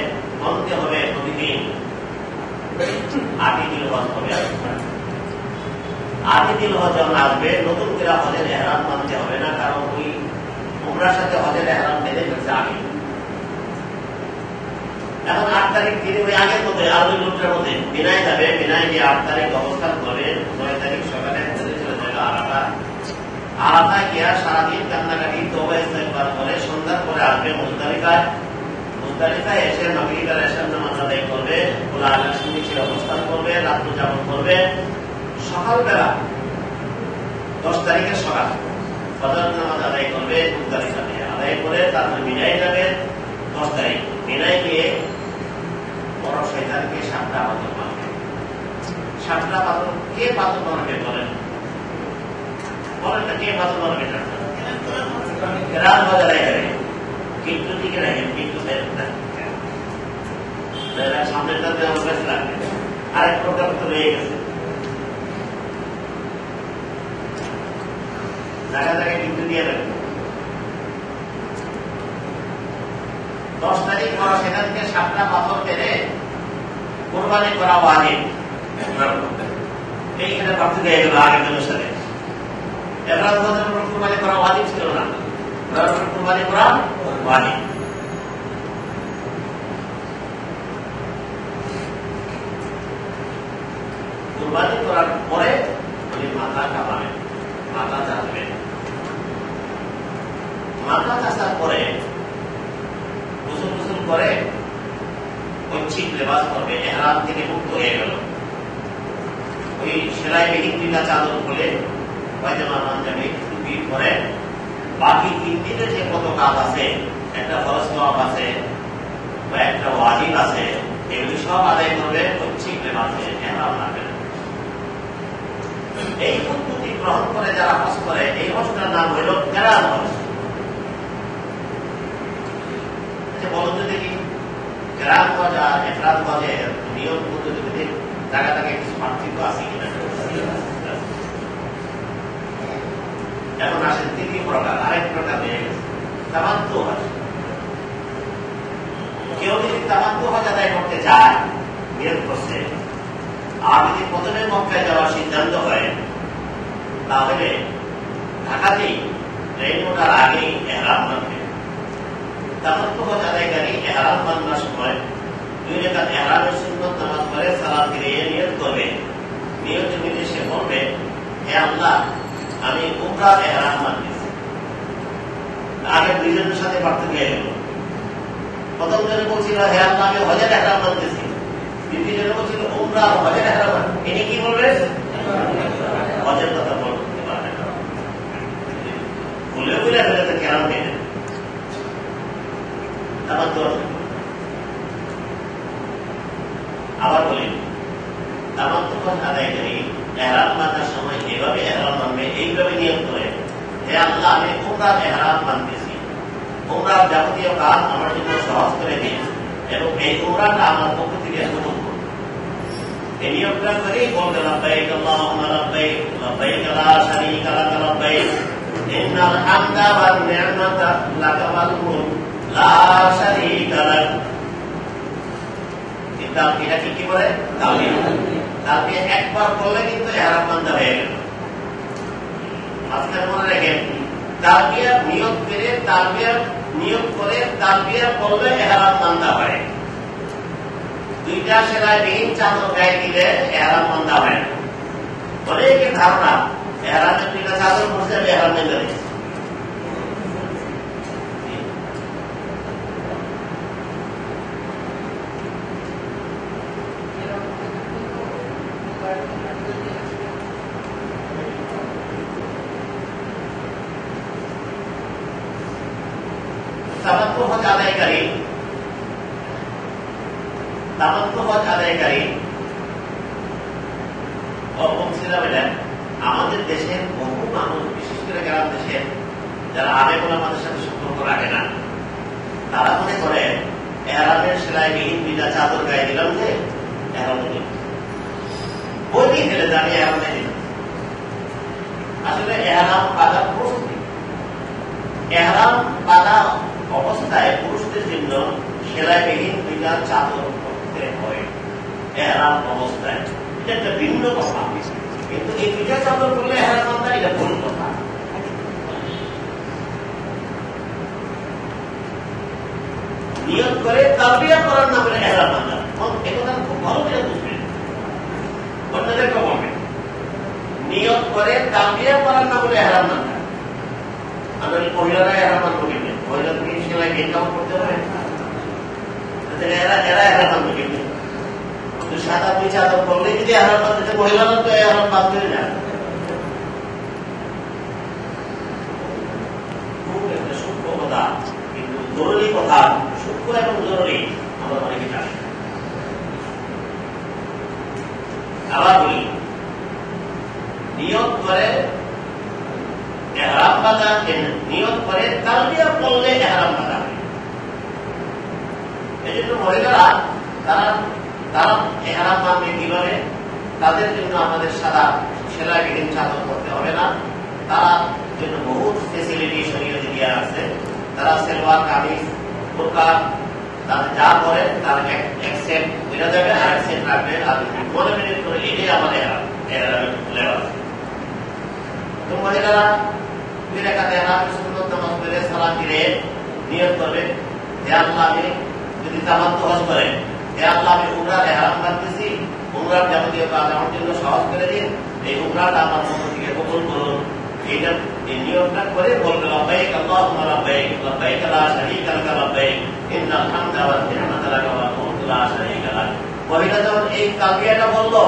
A: মানতে হবে প্রতিদিন 8 দিন হজ হবে। 8 দিন হজ যখন আসবে নতুন করে হজের ইহরাম মানতে হবে না, কারণ ওই উমরার সাথে হজের ইহরাম বেঁধে ফেলছে আগে। এখন 8 তারিখ তিনি ওই আগের মধ্যে আর ওই লোকটার মধ্যে মিনায় যাবে, মিনায় গিয়ে 8 তারিখ অবস্থান করবে, 9 তারিখ সকালে চলে যাবে আরাফায় গিয়া সারাদিন কান্নাকাটি তওবা ইস্তেগফার করে সন্ধ্যার পরে আসবে মুজদালিফায়। মুজদালিফায় এসে মাগরিবের এশার নামাজ আদায় করবে, খোলা আকাশের নিচে অবস্থান করবে, রাত্র যাপন করবে। সকালবেলা 10 তারিখের সকাল ফজর নামাজ আদায় করবে মুজদালিফাতে, আদায় করে তারপরে মিনায় যাবে 10 তারিখ। মিনায় গিয়ে বড় শয়তানকে 7টা পাথর মারবে। 7টা পাথর কে পাথর মারবে বলেন? বলেন না কে পাথর মারবে? রাত বাজারে গেলে কিন্তু দিকে রাখেন, কিন্তু সামনের দাঁতে আমার কাছে লাগবে। আরেক প্রকার তো রয়ে গেছে, জায়গা জায়গায় কিন্তু দিয়ে রাখবে। 10 তারিখ পর সেখান থেকে 7টা পাথর পেরে কোরবানি করা ওয়াজিব। এইখানে পার্থক্য হয়ে গেল আগের দিনের সাথে। এবার কোরবানি করা ওয়াজিব ছিল না, কোরবানি করা ওয়াজিব। কোরবানি করার পরে উনি মাথা কামাবেন, মাথা চাষবেন। মাথা চাষার পরে গোসল করে ঐচ্ছিক লেবাস করবে, ইহরাম থেকে মুক্ত হয়ে গেল। ওই সেলাই বিহীন 2টা চাদর খুলে পায়জামা পাঞ্জাবি টুপি পরে বাকি 3 দিনের যে কত কাজ আছে, একটা ফরজ তওয়াফ আছে বা একটা ওয়াজিব আছে, এগুলি সব আদায় করবে ঐচ্ছিক লেবাসে, ইহরাম লাগবে। এই পদ্ধতি গ্রহণ করে যারা হজ করে, এই হজটার নাম হইল কেরান হজ। বলুন তো দেখি, কেরান হজ আর ইফরাদ হজের নিয়ম পদ্ধতিতে জায়গা জায়গায় কিছু পার্থক্য আছে কিনা? এখন আসেন 3 প্রকার। আরেক প্রকার হয়ে গেছে তামাত্তু হজ। কেউ যদি তামাত্তু হজ আদায় করতে চায়, নিয়ত করছে, আর যদি প্রথমে মক্কায় যাওয়ার সিদ্ধান্ত হয়, তাহলে ঢাকাতেই ট্রেন ওঠার আগেই ইহরাম বাঁধবে। তামাত্তু হজ আদায়কারী ইহরাম বাঁধার সময় 2 রাকাত ইহরামের সুন্নত নামাজ পড়ে সালাত ফিরিয়ে নিয়ত করবে। নিয়তের মধ্যে সে বলবে, হে আল্লাহ, আমি উমরার ইহরাম বাঁধতেছি। আগে 2 জনের সাথে পার্থক্য হয়ে গেল। প্রথম জনে বলছিল, হে আল্লাহ, আমি হজের ইহরাম বাঁধতেছি। দ্বিতীয় জনে বলছিল উমরার হজের ইহরাম। ইনি কি বলবে? হজের কথা বলতে পারবে না, ভুলে ভুলে ফেলেছে কেরাম দিয়ে। আবার বলি, তামাত্তু হজ আদায়কারী ইহরাম বাঁধার সময় এভাবে ইহরাম বাঁধবে, এইভাবে নিয়ত করে, হে আল্লাহ, আমি উমরার ইহরাম বাঁধতেছি। উমরার যাবতীয় কাজ আমার জন্য সহজ করে দিন এবং এই উমরাটা আমার পক্ষ থেকে কবুল করুন। এই নিয়মটা করেই বলতে, লাব্বাইক আল্লাহুম্মা লাব্বাইক, লাব্বাইক লা শারীকা লাক লাব্বাইক, ইন্নাল হামদা ওয়ান নি'মাতা লাকা ওয়াল মুলক লা শারীকা লাক। এটা কি বলে? তালবিয়া। তালবিয়া একবার বললে কিন্তু ইহরাম বাঁধা হয়ে গেল। মাঝখানে মনে রাখেন, তালবিয়া নিয়ত করে, তালবিয়া নিয়ত করে তালবিয়া বললে ইহরাম বাঁধা হয়। 2টা সেলাই বিহীন চাদর গায়ে দিলে ইহরাম বাঁধা হয় না। অনেকের ধারণা ইহরামের 2টা চাদর পড়ছে, ইহরাম বেঁধে দিয়েছে। তামাত্তু হজ আদায়কারী বলছিলাম, এটা আমাদের দেশের বহু মানুষ, বিশেষ করে গ্রাম দেশের যারা আলেম ওলামাদের সাথে সম্পর্ক রাখে না, তারা মনে করে ইহরামের সেলাই বিহীন 2টা চাদর গায়ে দিলাম যে ইহরাম বই ফেলে যাবে, ইহরামে দিলাম। আসলে আসলে এহরাম বাঁধার প্রস্তুতি। এহরাম বাঁধা অবস্থায় পুরুষদের জন্য সেলাইবিহীন দুইটা চাদর পরতে হয় এহরাম অবস্থায়। এটা একটা ভিন্ন কথা, কিন্তু এই দুইটা চাদর করলে এহরাম বাঁধা এটা ভুল কথা। নিয়ত করে তালবিয়া করার নাম করে এহরাম বাঁধা, একথা খুব ভালো করে বুঝবেন, অন্যদেরকে বলবেন। নিয়ত করে তালবিয়া করার নাম করে এহরাম বাঁধা। আমরা মহিলারা এহরাম বাঁধবো কিনে, মহিলাদেরকে সেলাই ইনকাম করতে হবে, এরা এহরাম বাঁধবো কিনে। সাদা দুই চাদর করলে যদি এহরাম বাঁধতে, মহিলারা তো এহরাম বাঁধতে না। খুব একটা সূক্ষ্ম কথা, কিন্তু জরুরি কথা, সূক্ষ্ম এবং জরুরি আমরা অনেকে জানি। আবার বলি, নিয়ত করে এহরাম বাঁধা, নিয়ত করে তালবিয়া করলে এহরাম বাঁধা। এই জন্য মহিলারা তারা এহরাম বাঁধবে কিভাবে? তাদের জন্য আমাদের সাদা সেলাইবিহীন চাদর করতে হবে না। তারা জন্য বহুত ফেসিলিটি শরীয়তে দেওয়া আছে। তারা সেলওয়ার কামিজ বোরকা যা করে তার এক সেট বেরা যাবে, আর এক সেট রাখবে, আর 15 মিনিট করে এটাই আমার এহরামের লেবাস। তো মহিলারা 2 রাকাত এহরামের সুন্নত নামাজ পড়ে সালাম ফিরে নিয়ত করবে, হে আল্লাহ, আমি যদি তামাত্তু হজ করে, হে আল্লাহ, আমি উমরার এহরাম বাঁধতেছি, উমরার যাবতীয় কাজ আমার জন্য সহজ করে দিন, এই উমরাটা আমার পক্ষ থেকে কবুল করুন। এইটা এই নিয়মটা করে বলবে, লাব্বাইক আল্লাহুম্মা লাব্বাইক, লাব্বাইক লা শারীকা লাক লাব্বাইক, ইন্নাল হামদা ওয়ান নি'মাতা লাক ওয়াল মুলকু লা শারীকা লাক। মহিলা যখন এই তালবিয়াটা বললো,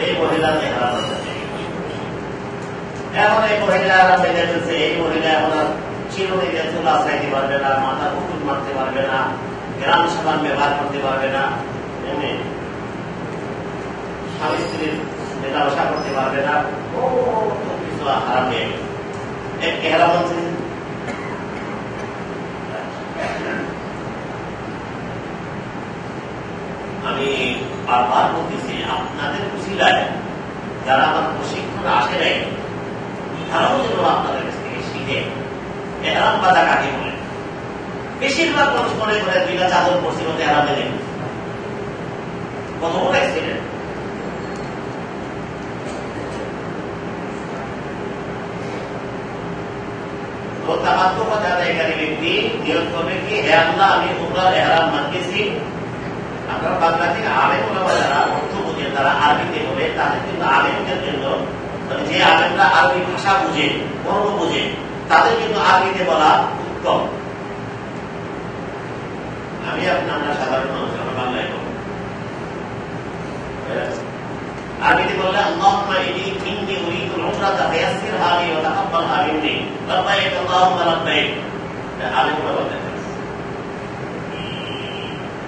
A: এই মহিলা এহরাম বাঁধছে। এখন এই মহিলা এহরাম বেঁধে ফেলছে, এই মহিলা এখন আর চিরুনি দিয়ে চুল আঁচড়াইতে পারবে না, মাথা হুকুম মারতে পারবে না, গ্রাম সাবান ব্যবহার করতে পারবে না, স্বামী স্ত্রীর মেলামেশা করতে পারবে না, ও কিছু হারাম হয়ে গেছে। এহরাম আছে। আমি বারবার বলতেছি, আপনাদের খুশিলায় যারা আমার প্রশিক্ষণ আসে নাই, তারাও যেন আপনাদের কাছ থেকে শিখে এহরাম বাঁধা কাকে বলে। বেশিরভাগ মানুষ মনে করে দুইটা চাদর পড়ছে মধ্যে এহরাম বেঁধে কত বড় অ্যাক্সিডেন্ট। তামাত্তু হজ আদায়কারী ব্যক্তি নিয়ত করবে কি, হে আল্লাহ, আমি উমরার এহরাম বাঁধতেছি। আপনারা বাংলাতে আলেম ওলামা যারা অর্থ বুঝেন, তারা আরবিতে বলে, তাদের জন্য আলেমদের জন্য, মানে যে আলেমরা আরবি ভাষা বুঝে, মর্ম বুঝে, তাদের জন্য আরবিতে বলা উত্তম। আমি আমরা সাধারণ মানুষ, আমরা বাংলায় বলব, আরবিতে বললে আল্লাহুম্মা ইন্নী উরিদুল উমরাতা ফায়াসসিরহা লি ওয়া তাকাব্বালহা মিন্নী, লাব্বাইক আল্লাহুম্মা লাব্বাইক। আলেম বলতে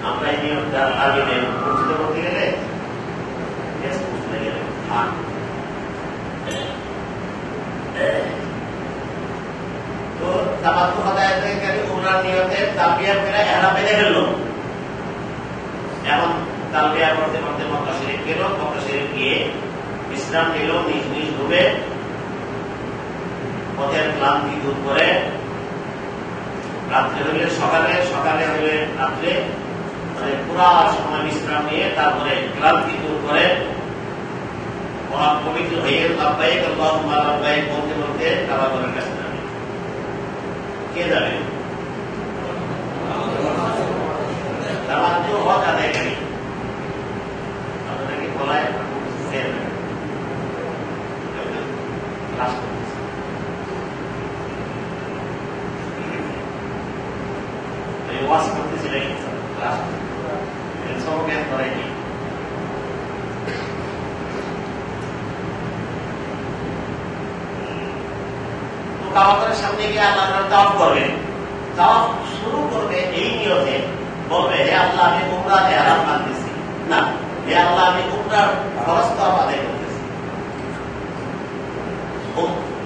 A: আমরা এই নিয়মটা আরবিতে পরিচিত করতে গেলে বুঝতে গেলে তো তামাত্তু আদায়কারী উমরার নিয়তে তালবিয়া করে এহরাম বেঁধে ফেলল। এখন তালবিয়া করতে করতে মক্কা শরীফ গেল, মক্কা শরীফ গিয়ে বিশ্রাম নিল নিজ নিজ রুমে, পথের ক্লান্তি দূর করে, রাত্রে হইলে সকালে, সকালে হইলে রাত্রে, মানে পুরা সময় বিশ্রাম নিয়ে তারপরে ক্লান্তি দূর করে পবিত্র হয়ে লাব্বাইক আল্লাহুম্মা লাব্বাইক বলতে বলতে কাবাগরের কাছে যাবে। কে যাবে? তামাত্তু হজ আদায়কারী। আপনাকে বলায় ওয়াজ করতেছিলেন, সবকে করেনি। তো কাবাগরের সামনে গিয়ে আল্লাহ তাওয়াফ করবে, তাওয়াফ শুরু করবে এই নিয়তে, বলবে, হে আল্লাহ, আমি উমরার এহরাম বাঁধতেছি না, হে আল্লাহ, আমি উমরার ফরজ তাওয়াফ আদায় করতেছি।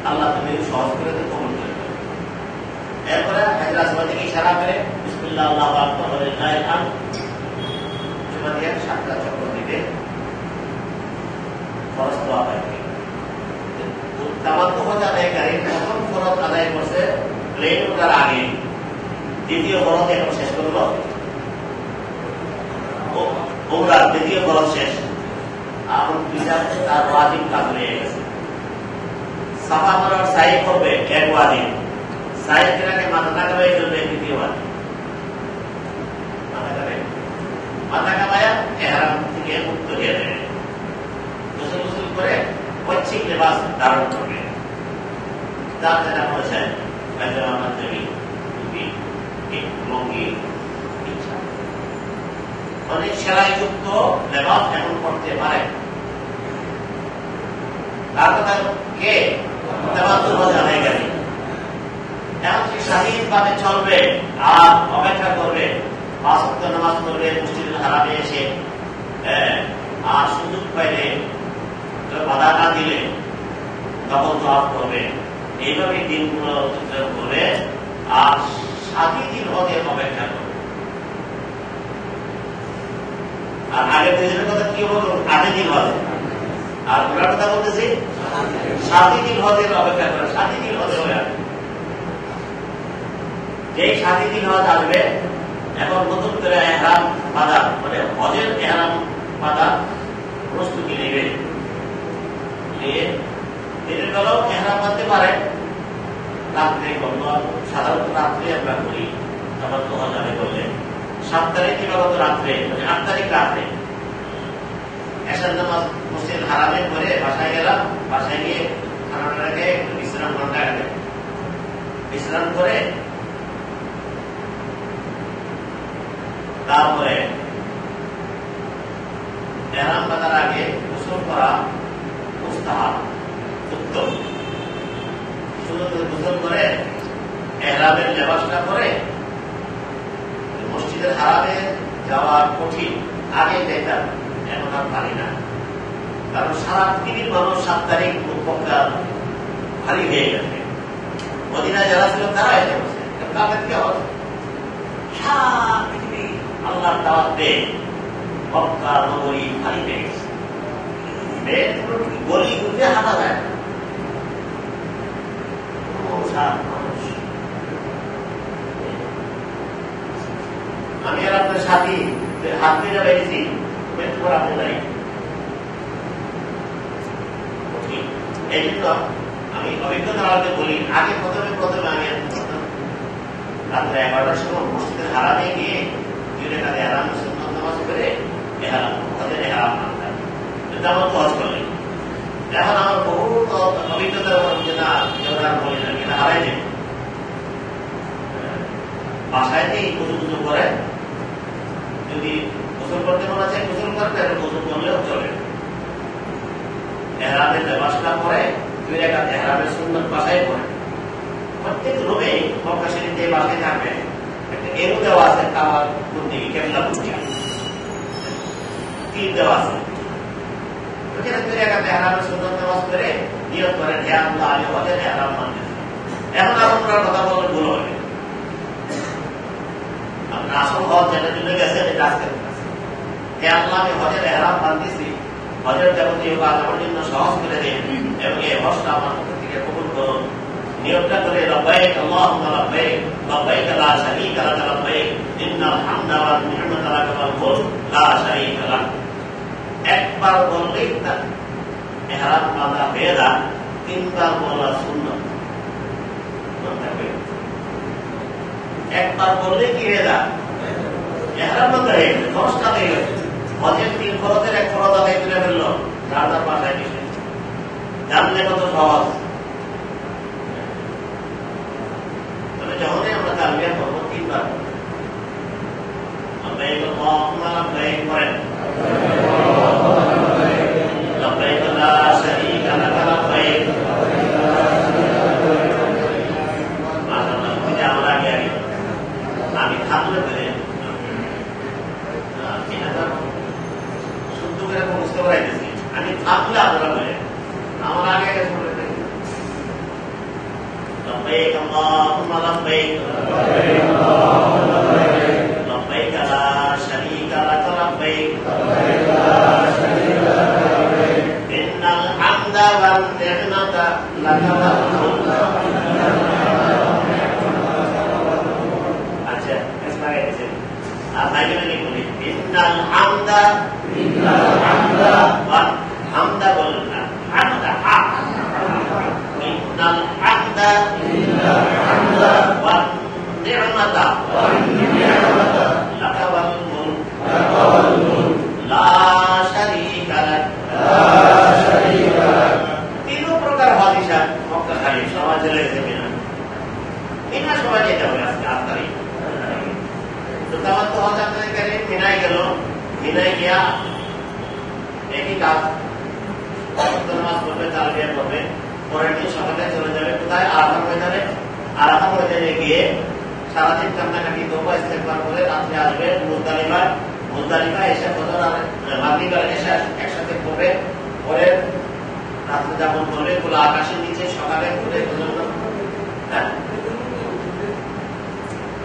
A: আল্লাহ তুমি সহজ করে তো কবুল করে। এরপরে হাজরা আসওয়াদ থেকে ইশারা করে বিসমিল্লাহ আল্লাহু আকবার ওয়া লিল্লাহিল হামদ জমা দিয়ে 7টা চক্র দিবে, ফরজ তাওয়াফ করবে। তামাত্তু হজ আদায়কারী প্রথম ফরজ আদায় করছে প্লেন ওঠার আগে, দ্বিতীয় ফরজ এখন শেষ করলো, ওমরার দ্বিতীয় ফরজ শেষ, এখন তার ওয়াজিব কাজ হয়ে গেছে। সাফা মারার সাই করবে এক ওয়াজিব, সাই কেনাকে মাথা কামাই করবে দ্বিতীয় ওয়াজিব। মাথা কামায়া এহরাম থেকে মুক্ত হয়ে যাবে, গোসল গোসল করে ঐচ্ছিক লেবাস ধারণ করবে, তার যেটা বলেছেন পায়জামা পাঞ্জাবি টুপি লুঙ্গি ইচ্ছা অনেক সেলাইযুক্ত লেবাস এখন করতে পারে। তার কথা কে তামাত্তু হজ আদায়কারী, এখন সে স্বাধীনভাবে চলবে আর অপেক্ষা করবে, 5 ওয়াক্ত নামাজ পড়বে, মসজিদুল হারামে এসে আর সুযোগ পাইলে বাধা না দিলে তখন জবাব করবে। এইভাবে দিনগুলো অতিক্রম করে আর 7 দিন হতে অপেক্ষা করবে। আর আগের দিনের কথা কি বলবো, 8 দিন হতে, আর ওনার কথা বলতেছি 7 দিন হতে অপেক্ষা করে, 7 দিন হতে হয়ে আসবে। যেই 7 দিন হজ আসবে, এখন নতুন করে এহরাম বাঁধা, মানে হজের এহরাম বাঁধা প্রস্তুতি নেবে। দিনের বেলাও এহরাম বাঁধতে পারে, রাত্রে করলো, সাধারণত রাত্রে আমরা করি। তামাত্তু হজ আদায় করলে 7 তারিখ দিবাগত রাত্রে, মানে 8 তারিখ রাত্রে এশার নামাজ মসজিদ হারামে করে বাসায় গেলাম, বাসায় গিয়ে খানাটা রেখে একটু বিশ্রাম ঘন্টা গেলে বিশ্রাম করে তারপরে এহরাম বাঁধার আগে গোসল করা মুস্তাহাব, উত্তম। শুধু গোসল করে এহরামের লেবাসটা করে মসজিদের হারামে যাওয়া কঠিন, আগে যেতাম, এখন আর পারি না, কারণ সারা পৃথিবীর মানুষ 7 তারিখ উপকার ভারী হয়ে গেছে। মদিনায় যারা ছিল তারা এসে বসে, তাদের কি অবস্থা, সারা পৃথিবী আল্লাহর দাওয়াত পেয়ে মক্কা নগরী ভারী হয়ে গেছে, গলি ঘুরতে হাঁটা যায় না। আমি আর আপনার সাথী হাত দিয়ে বেরিয়েছি, আপনি নাই। এই জন্য আমি অভিজ্ঞতার আলোকে বলি, আগে প্রথমে আমি রাত্রে 11টার সময় মসজিদের হারামে গিয়ে 2 রাকাত এহরাম সুন্নাত নামাজ করে এহরাম হজের এহরাম মানতাম, তেমন হজ করলেন। এখন আমার বহু অভিজ্ঞতার না বলি না, কিন্তু হারাই নেই, বাসায় নেই গোসল করে, যদি গোসল করতে মনে আছে গোসল করতে, গোসল করলেও চলে। এহরামের লেবাসটা পরে 2 রাকাত এহরামের সুন্নাত বাসায় পড়ে। প্রত্যেক রুমে মক্কা শরীফে বাসায় থাকবে একটা এরু দেওয়া আছে, কাবার কোন দিকে কেবলা কোনদিকে তীর দেওয়া আছে, ওখানে 2 রাকাত এহরামের সুন্নাত নামাজ করে নিয়ত করেন, হে আল্লাহ আমি হজের এহরাম মানতেছি। এখন আপনার কথা বললে ভুল হবে, আপনার আসল হজ যেটা জন্য গেছে এটা আজকে হে আল্লাহ আমি হজের এহরাম মানতেছি, হজের যাবতীয় কাজ আমার জন্য সহজ করে দিন এবং এই হজটা আমার পক্ষ থেকে কবুল করুন। নিয়তটা করে লব্বাইক আল্লাহুম্মা লব্বাইক, লব্বাইক লা শারীকা লাক লব্বাইক, ইন্নাল হামদা ওয়ান নি'মাতা লাক ওয়াল মুলক লা শারীকা লাক। একবার বললেই তা এহরাম বাঁধা হয়ে যায়, 3 বার বলা সুন্নাত। একবার বললে কি হয়ে যায়, এহরাম বাঁধা হয়ে গেছে, 10টা হয়ে গেছে। হজের 3 ফরজের 1 ফরজ আদায় করে ফেললো, যার বাসায় এসে জানলে কত সহজ। তবে যখনই আমরা তালবিয়া করবো 3 বার লব্বাইক আল্লাহুম্মা লব্বাইক করেন, লব্বাইক লা শারীকা লাক লব্বাইক। মাশাআল্লাহ, বুঝে আমরা আগে আমি থাকলে পেরে শুদ্ধ করে বুঝতে পারাইতেছি, আমি থাকলে আপনারা বলে আমার আগে لبيك اللهم لبيك لبيك لا شريك لك لبيك إن الحمد والنعمة আচ্ছা আর তাই জন্য বলি ইন্নাল হামদা হামদা বলুন না হামদা ইন্নাল হামদা ওয়ান নি'মাতা লাকা ওয়াল মুলক লা শারীকা লাক তিন প্রকার হাদিসা মক্কা খালি সমাজ চলে গেছে মিনা সবাই যেতে হবে আজকে 8 তারিখ তো তাও তো হঠাৎ করে মিনায় গেল মিনায় গিয়া একই কাজ নামাজ পড়বে তালবিয়া করবে পরের দিন সকালে চলে যাবে কোথায় আরাফার ময়দানে আরাফার ময়দানে গিয়ে সারাদিন কান্নাকাটি দোয়া ইস্তেগফার করে রাত্রে আসবে মুজদালিফা এসে ফজর আর মাগরিব আর এশা একসাথে পড়বে পরে রাত্রে যাপন করবে খোলা আকাশের নিচে সকালে ঘুরে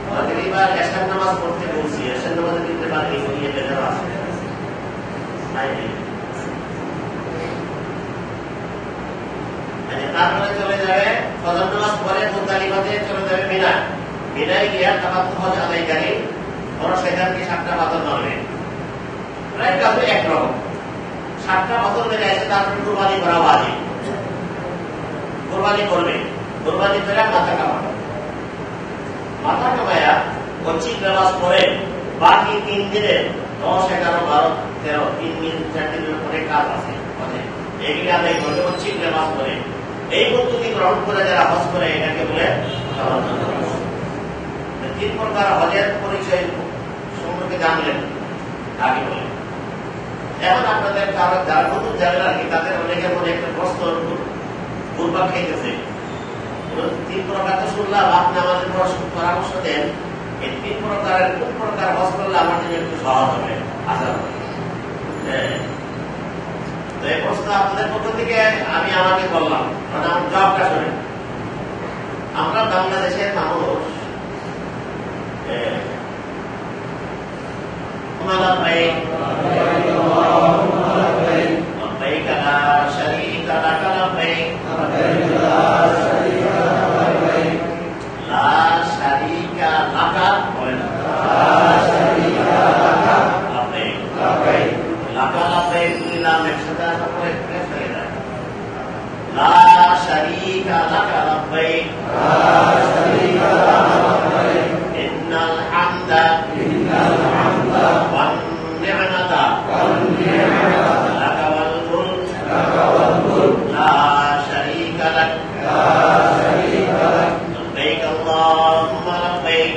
A: মাগরিব আর এশার নামাজ পড়তে বলছি এশার নামাজে দিতে পারে এই নিয়ে বেজার আছে তারপরে চলে যাবে ফজর নামাজ পরে মুজদালিফাতে চলে যাবে মিনায় গিয়া তাওয়াফ হজ আদায়কারী বড় শয়তানকে 7টা পাথর মারবে প্রায় কাজ একরকম 7টা পাথর মেরে এসে তারপর কুরবানি করা ওয়াজিব কুরবানি করবে কুরবানি করে মাথা কামায়া পঁচিশ নামাজ পড়ে বাকি 3 দিনে 10, 11, 12, 13 3 দিন 4 দিনের পরে কাজ আছে এগুলি আদায় করবে পঁচিশ নামাজ পড়ে এই পদ্ধতি গ্রহণ করে যারা হজ করে এটাকে বলে 3 প্রকার হজের পরিচয় সম্পর্কে জানলেন আগে বলে এখন আপনাদের কারো যারা নতুন জানেন আর কি তাদের অনেকের মনে একটা প্রশ্ন ঘুরপাক খাইতেছে 3 প্রকার তো শুনলাম আপনি আমাদের পরামর্শ দেন এই 3 প্রকারের কোন প্রকার হজ করলে আমার জন্য একটু সহজ হবে আশা করি তো এই প্রশ্ন আপনাদের পক্ষ থেকে আমি আমাকে বললাম মানে আমার জবাবটা শুনেন আমরা বাংলাদেশের মানুষ لبيك لبيك لا شريك لك لبيك لا شريك لك لبيك لك لبيك لا مقصدا لا شريك لك لبيك إن الحمد والنعمة لك والملك لا شريك لك لبيك اللهم لبيك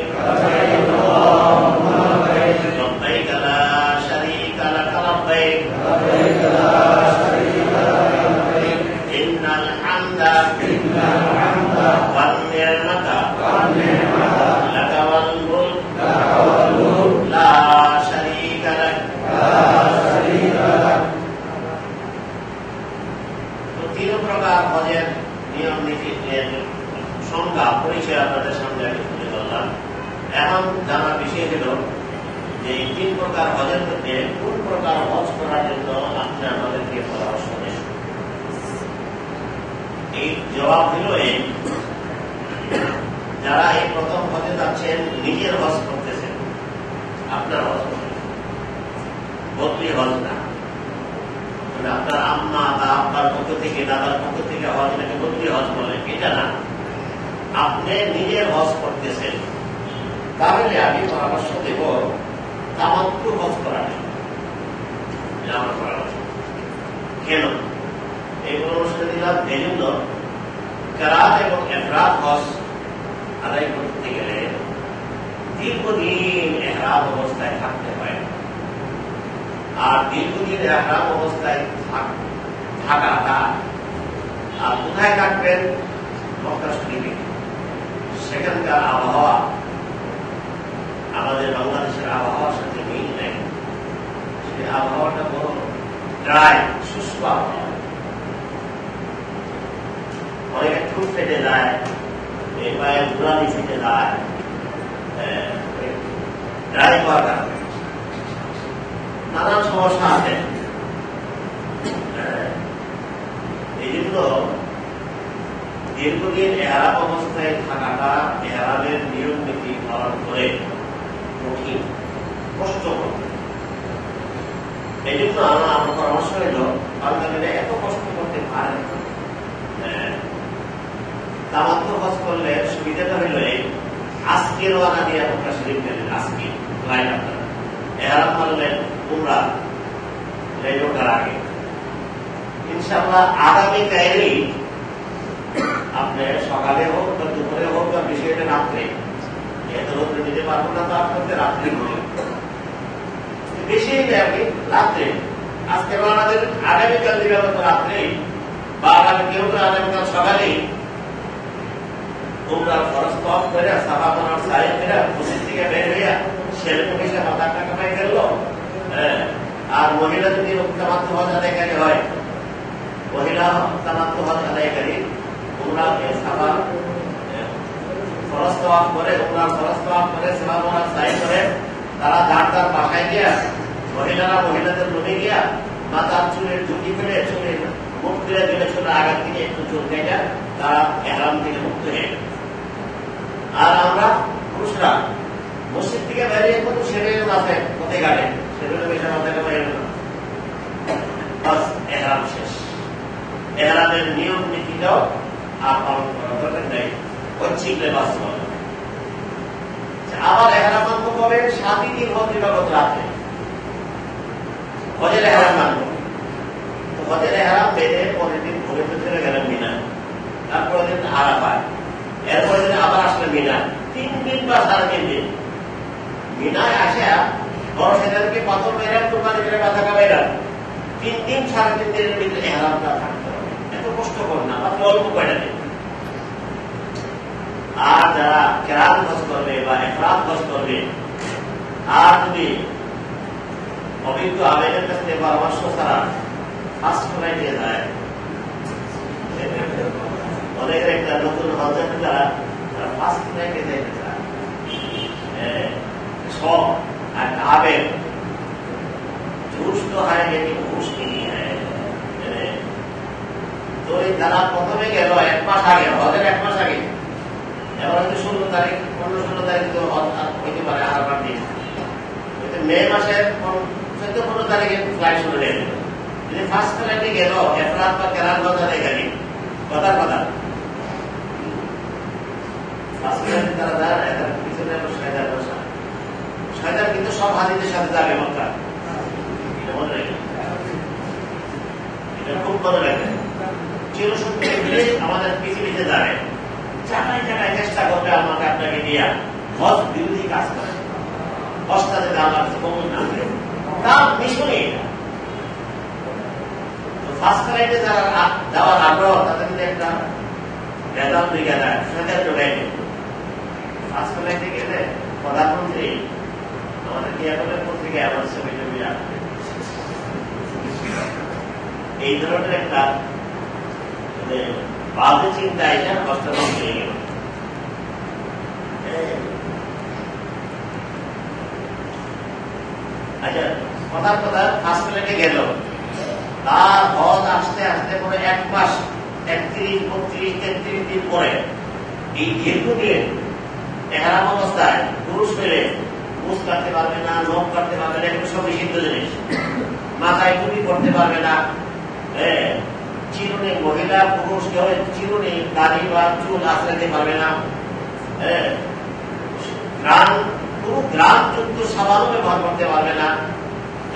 A: لبيك لا شريك لك لبيك إن الحمد والنعمة لك والملك لا شريك لك তিন প্রকার হজের নিয়ম নীতি সংজ্ঞা পরিচয় আপনাদের সামনে আমি তুলে ধরলাম এখন জানার বিষয় হল যে 3 প্রকার হজের মধ্যে কোন প্রকার হজ করার জন্য আপনি আমাদেরকে পরামর্শ দেন এই জবাব হল এই যারা এই প্রথম হজে যাচ্ছেন নিজের হজ করতেছেন আপনার হজ করেন বদলি হজ না মানে আপনার আম্মা বা আব্বার পক্ষ থেকে দাদার পক্ষ থেকে হজ এটাকে বদলি হজ বলেন এটা না আপনি নিজের হজ করতেছেন তাহলে আমি পরামর্শ দেব তামাত্তু হজ করার আমার পরামর্শ কেন এই পরামর্শ দিলাম এই জন্য কেরাত এবং এফরাদ হজ আদায় করতে গেলে দীর্ঘদিন এহরাম অবস্থায় থাকতে হয় আর দীর্ঘদিন এহরাম অবস্থায় থাকাটা আর কোথায় থাকবেন মক্কা শরীফে সেখানকার আবহাওয়া আমাদের বাংলাদেশের আবহাওয়ার সাথে মিল নেই সেই আবহাওয়াটা বড় ড্রাই শুষ্ক আবহাওয়া অনেকে ঠুট ফেটে যায় এই পায়ে ঘুরানি ফেটে যায় ড্রাই হওয়ার কারণে নানান সমস্যা আছে এই জন্য দীর্ঘদিন এহরাম অবস্থায় থাকাটা এহরামের নিয়ম নীতি পালন করে কঠিন, কষ্টকর। এই জন্য আমার পরামর্শ হইল বাঙালিরা এত কষ্ট করতে পারে না। তামাত্ম হজ করলে সুবিধাটা হইল এই আজকে রওনা দিয়ে আপনার শরীর গেলেন, আজকে লাইন আপনার এহরাম মানলেন উমরা এই ঢোকার আগে, ইনশাআল্লাহ আগামীকালই আপনি সকালে হোক বা দুপুরে হোক বা বিষয়টা রাত্রে, যেহেতু রোদ্রে দিতে পারবো না তো আপনাকে রাত্রে ঘুরে বেশি আপনি রাত্রে আজকে আমাদের আগামীকাল দিবে হয়তো রাত্রেই বা আগামী কেউ তো আগামীকাল সকালেই তোমরা খরচ কম করে সাফা বানার সাইড করে মসজিদ থেকে বের হইয়া ছেলে পয়সা 1000 টাকা পাই ফেললো। আর মহিলা যদি তামাত্তু হজ আদায়কারী হয়, মহিলা তামাত্তু হজ আদায়কারী তোমরা সাফা খরচ তওয়াফ করে তোমরা খরচ তওয়াফ করে সাফা বানার সাইড করে তারা যার তার বাসায় গিয়া মহিলারা মহিলাদের রুমে গিয়া মাথার চুলের ঝুঁকি ফেলে চুলের মুখ ফিরে দিলে চুলের আঘাত থেকে একটু চুল কেটে তারা এহরাম থেকে মুক্ত হয়ে গেল। আর আমরা পুরুষরা মসজিদ থেকে বেরিয়ে কিন্তু সেরের মাথায় পথে ঘাটে সেরের বেশি মাথায় বাইরে বাস এহরাম শেষ। এহরামের নিয়ম নীতিটাও আর পালন করা দরকার নেই, ঐচ্ছিক লেবাস বলে। আবার এহরাম মানব কবে? 7 দিন হজ দিবাগত রাতে হজের এহরাম মানব। তো হজের এহরাম বেঁধে পরের দিন ভোরে চলে গেলেন মিনা, তারপরের দিন আরাফায়, এরপরের দিন আবার আসলে মিনা, 3 দিন বা 3.5 দিন মিনায় আসে বড় সেদেরকে পাথর মেরে কোরবানি করে মাথা কামাইরা 3 দিন 3.5 দিনের ভিতরে এহরামটা থাকতে হবে। এত কষ্ট করে না, মাত্র অল্প কয়টা দিন। আর যারা কেরাত হজ করবে বা ইফরাদ হজ করবে, আর যদি অভিজ্ঞ আবেদের কাছ থেকে পরামর্শ ছাড়া ফার্স্ট ফ্লাইটে যায়, অনেকের একটা নতুন হজের যারা ফার্স্ট ফ্লাইটে যেতে চায়, সব আর আবেগ ঘুষ তো হয় নাকি ঘুষ কিনি হয়। তো যারা প্রথমে গেল 1 মাস আগে, হজের 1 মাস আগে, এবার হয়তো 16 তারিখ 15-16 তারিখ তো হইতে পারে আরাফার দিন, মে মাসের 14-15 তারিখে ফ্লাইট শুরু হয়ে গেল। যদি ফার্স্ট ফ্লাইটে গেল এফরাত বা কেরাত হজ আদায়কারী, কথার কথা ফার্স্ট ফ্লাইটে তারা যায় না, তার পিছনে শয়তান বসা, শয়তান কিন্তু সব হাজিদের সাথে যাবে মক্কা, এটা মনে রাখবে, এটা খুব মনে রাখবে। চিরসত্যি আমাদের পৃথিবীতে যাবে, জায়গায় জায়গায় চেষ্টা করবে আমাকে আপনাকে দিয়ে হজ বিরোধী কাজ করে, হজটা যাতে আমার কাছে কমন না করে, তার মিশনই এটা। তো ফার্স্ট ফ্লাইটে যারা যাওয়ার আগ্রহ তাদের কিন্তু একটা রেজাল্ট দিকে যায়, সেটার যোগাই নেই। ফার্স্ট ফ্লাইটে গেলে প্রধানমন্ত্রী আমাদের কিয়াকলের পত্রিকা আমার ছবি টবি আসবে, এই ধরনের একটা বাজে চিন্তা এটা হস্তগত হয়ে গেল। আচ্ছা, কথার কথা ফার্স্ট ফ্লাইটে গেল, তার হজ আসতে আসতে পরে 1 মাস 31, 32, 33 দিন পরে এই দীর্ঘদিন এহরাম অবস্থায় পুরুষ মেলে মুখ কাটতে পারবে না, নখ কাটতে পারবে না, এগুলো সব নিষিদ্ধ জিনিস। মাথায় টুপি করতে পারবে না, চিরুনি মহিলা পুরুষ কেউ চিরুনি দাড়ি বা চুল আশ্রাইতে পারবে না, পুরো গ্রামযুক্ত সাবানও ব্যবহার করতে পারবে না,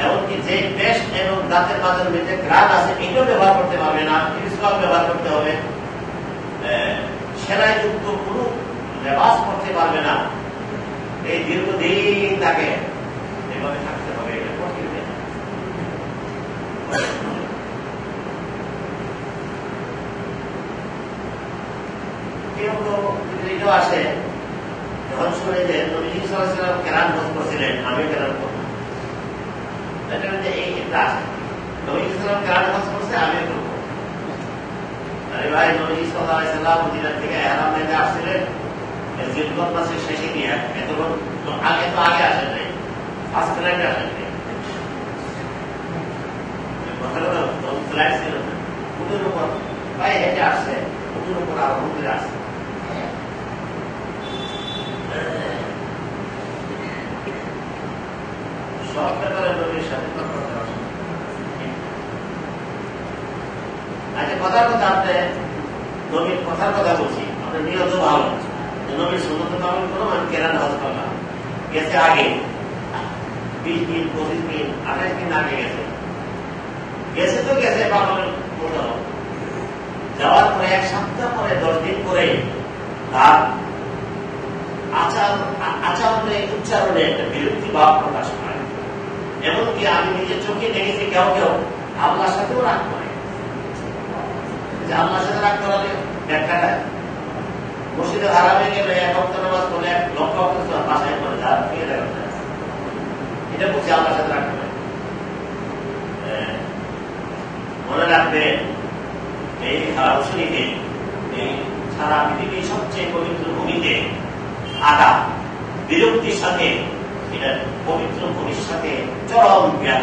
A: এমনকি যে পেস্ট এবং দাঁতের মাঝের মধ্যে গ্রাম আছে এটাও ব্যবহার করতে পারবে না, স্কার্ফ ব্যবহার করতে হবে, সেলাইযুক্ত কোনো লেবাস করতে পারবে না। এই দীর্ঘদিন তাকে এভাবে থাকতে হবে, এটা কঠিন। কেউ তো এটাও আসে যখন শুনে যে নবী সাল্লাল্লাহু আলাইহি ওয়াসাল্লাম কেরাত হজ করছিলেন, আমি কেরাত করব, এই একটা আসে নবী সাল্লাল্লাহু আলাইহি ওয়াসাল্লাম কেরাত হজ করছে, আমি করব। আরে ভাই, নবী সাল্লাল্লাহু আলাইহি ওয়াসাল্লাম মদিনা থেকে ইহরাম নিতে আসছিলেন জিলকদ মাসের শেষে দিয়ে, আগে তো আগে আসেন নাই, ফার্স্ট ফ্লাইটে আসেন নাই, ফ্লাইট ছিল না, উটের উপর ভাই হেঁটে আসছে, উট উঁচুর উপর আরোহণ করে আসে। সব ব্যাপারে নবীর সাথে কথা বলা। আচ্ছা, কথার কথা আপনি নবীর কথার কথা বলছি, আপনার নিয়ত ভালো, নবীর সুন্নত পালন করো। আমি কেরান হজ করলাম, গেছে আগে 20 দিন 25 দিন 28 দিন আগে গেছে, গেছে তো গেছে পালনের মতো। যাওয়ার পরে 1 সপ্তাহ পরে 10 দিন পরে তার আচরণে উচ্চারণে একটা বিরক্তি ভাব প্রকাশ পায়। এমনকি আমি নিজের চোখে দেখেছি কেউ কেউ আল্লাহর সাথেও রাগ করে। যে আল্লাহর সাথে রাগ করালে ব্যাখ্যাটা মসজিদে হারামে গেলে 1 ওয়াক্ত নামাজ পড়লে 1 লক্ষ ওয়াক্ত বাসায় পড়ে যা ফিরে দেয়, এটা বলছি আল্লাহর সাথে রাগ করে। মনে রাখবে এই হারাম শরীফে, এই সারা পৃথিবীর সবচেয়ে পবিত্র ভূমিতে আঘাত বিরক্তির সাথে, এটা পবিত্র ভূমির সাথে চরম জ্ঞান।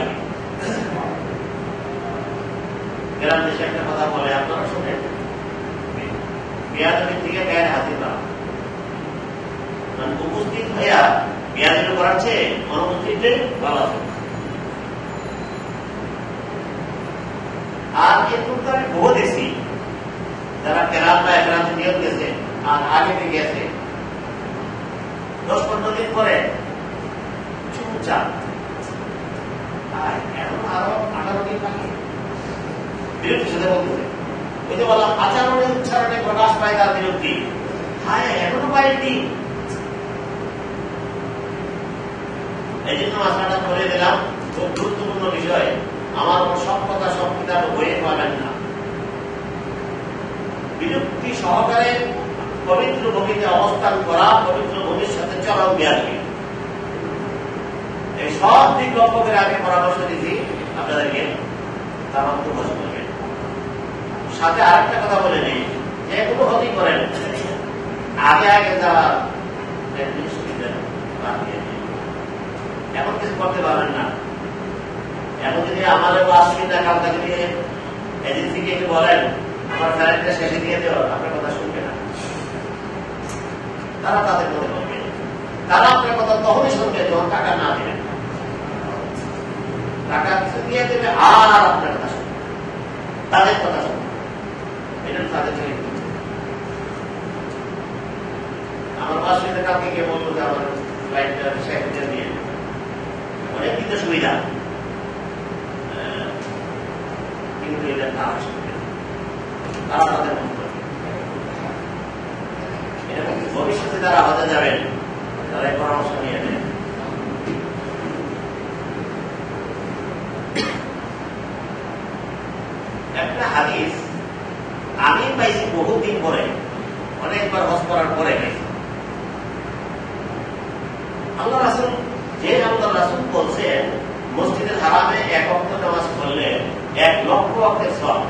A: গ্রাম দেশে একটা কথা বলে, আপনারা শোনেন, বিয়াদবির থেকে গায়ের হাতে পাওয়া, মানে উপস্থিত হইয়া বিয়াদবি করার চেয়ে অনুপস্থিতে ভালো। আর এরকম তো আমি বহু দেখছি, যারা কেরাত বা একরাতে নিয়োগ গেছে আর আগে গেছে 10-15 দিন পরে চুপচাপ, এখন আরো 18 দিন বাকি, বিরক্তির সাথে বলতেছে। ওই যে বললাম আচরণে উচ্চারণে প্রকাশ পায় তার বিরক্তি। হ্যাঁ, এখনো পাইনি। এই জন্য আশাটা করে দিলাম, খুব গুরুত্বপূর্ণ বিষয়। আমার সব কথা সব কিতাব বইয়ে পাবেন না। বিরক্তি সহকারে পবিত্র ভূমিতে অবস্থান করা, পবিত্র ভূমির সাথে চরম বিয়াদবি, এই সব দিক লক্ষ্য করে আমি পরামর্শ দিচ্ছি আপনাদেরকে, তামাম তো বস করবেন। সাথে আরেকটা কথা বলে নেই, যে কোনো হতেই করেন আগে আগে যারা এমন কিছু করতে পারবেন না। এখন যদি আমাদের অসুবিধা কালকে যদি এজেন্সিকে একটু বলেন আমার ফ্যারেন্টটা শেষে দিয়ে দেওয়া, আপনার কথা শুনবে না। তারা তাদের মনে করবে, তারা আপনার কথা তখনই শুনবে যখন টাকা না দেবেন। টাকা কিছু দিয়ে দেবে আর আপনার কথা শুনবে, তাদের কথা শুনবে। এটা তাদের থেকে আমার অসুবিধা কালকে কে বলবো যে আমার ফ্লাইটটা শেষে দিয়ে অনেক কিন্তু সুবিধা, কিন্তু এটা না আসবে, তারা তাদের মনে করবে। এরকম ভবিষ্যতে যারা হতে যাবেন তারা এই পরামর্শ নিয়ে নেন। একটা হাদিস আমি পাইছি বহুদিন পরে, অনেকবার হজ করার পরে পাইছি। আল্লাহ রাসূল, যে আল্লাহ রাসূল বলছেন মসজিদের হারামে 1 ওয়াক্ত নামাজ পড়লে 1 লক্ষ ওয়াক্তের সওয়াব।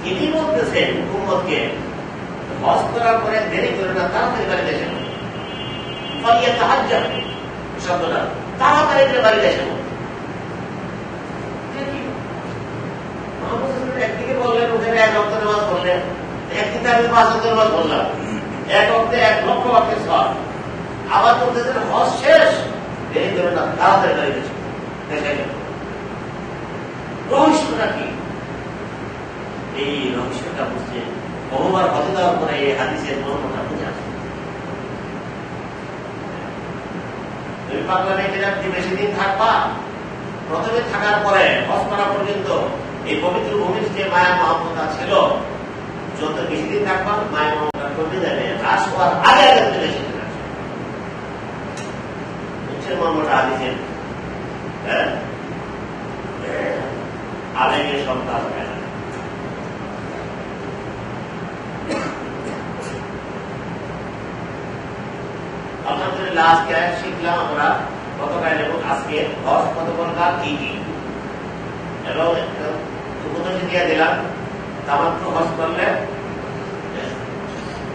A: তিনি বলতেছেন উম্মতকে হজ করার পরে দেরি করে না, তাড়াতাড়ি বাড়িতে এসে ফলিয়া তাহাজ্জুদ শব্দটা তাড়াতাড়ি করে বাড়িতে এসে একদিকে বললেন ওখানে 1 ওয়াক্ত নামাজ পড়লেন, একদিকে আমি 5 ওয়াক্ত নামাজ পড়লাম, 1 ওয়াক্তে 1 লক্ষ ওয়াক্তের সওয়াব। আবার বলতেছেন হজ শেষ, দেরি করে না, তাড়াতাড়ি বাড়িতে এসে রহস্যটা কি? এই রহস্যটা বুঝছে বহুবার হজে দেওয়ার পরে এই হাদিসের মর্মটা বুঝে আসে। তুমি পাগলামে গেলাম যে বেশি দিন থাকবা, প্রথমে থাকার পরে হজ করা পর্যন্ত এই পবিত্র ভূমির যে মায়া মহব্বতা ছিল, যত বেশি দিন থাকবা মায়া মহব্বতা কমে যাবে, হ্রাস হওয়ার আগে আগে চলে এসে বুঝছেন মর্মটা হাদিসের। হ্যাঁ, আবেগের সন্তান হবে না। আলহামদুলিল্লাহ আজকে শিখলাম আমরা গতকাল এবং আজকে হজ কত প্রকার কি কি, এবং উপদেশ দিয়ে দিলাম। তামাত্তু হজ করলে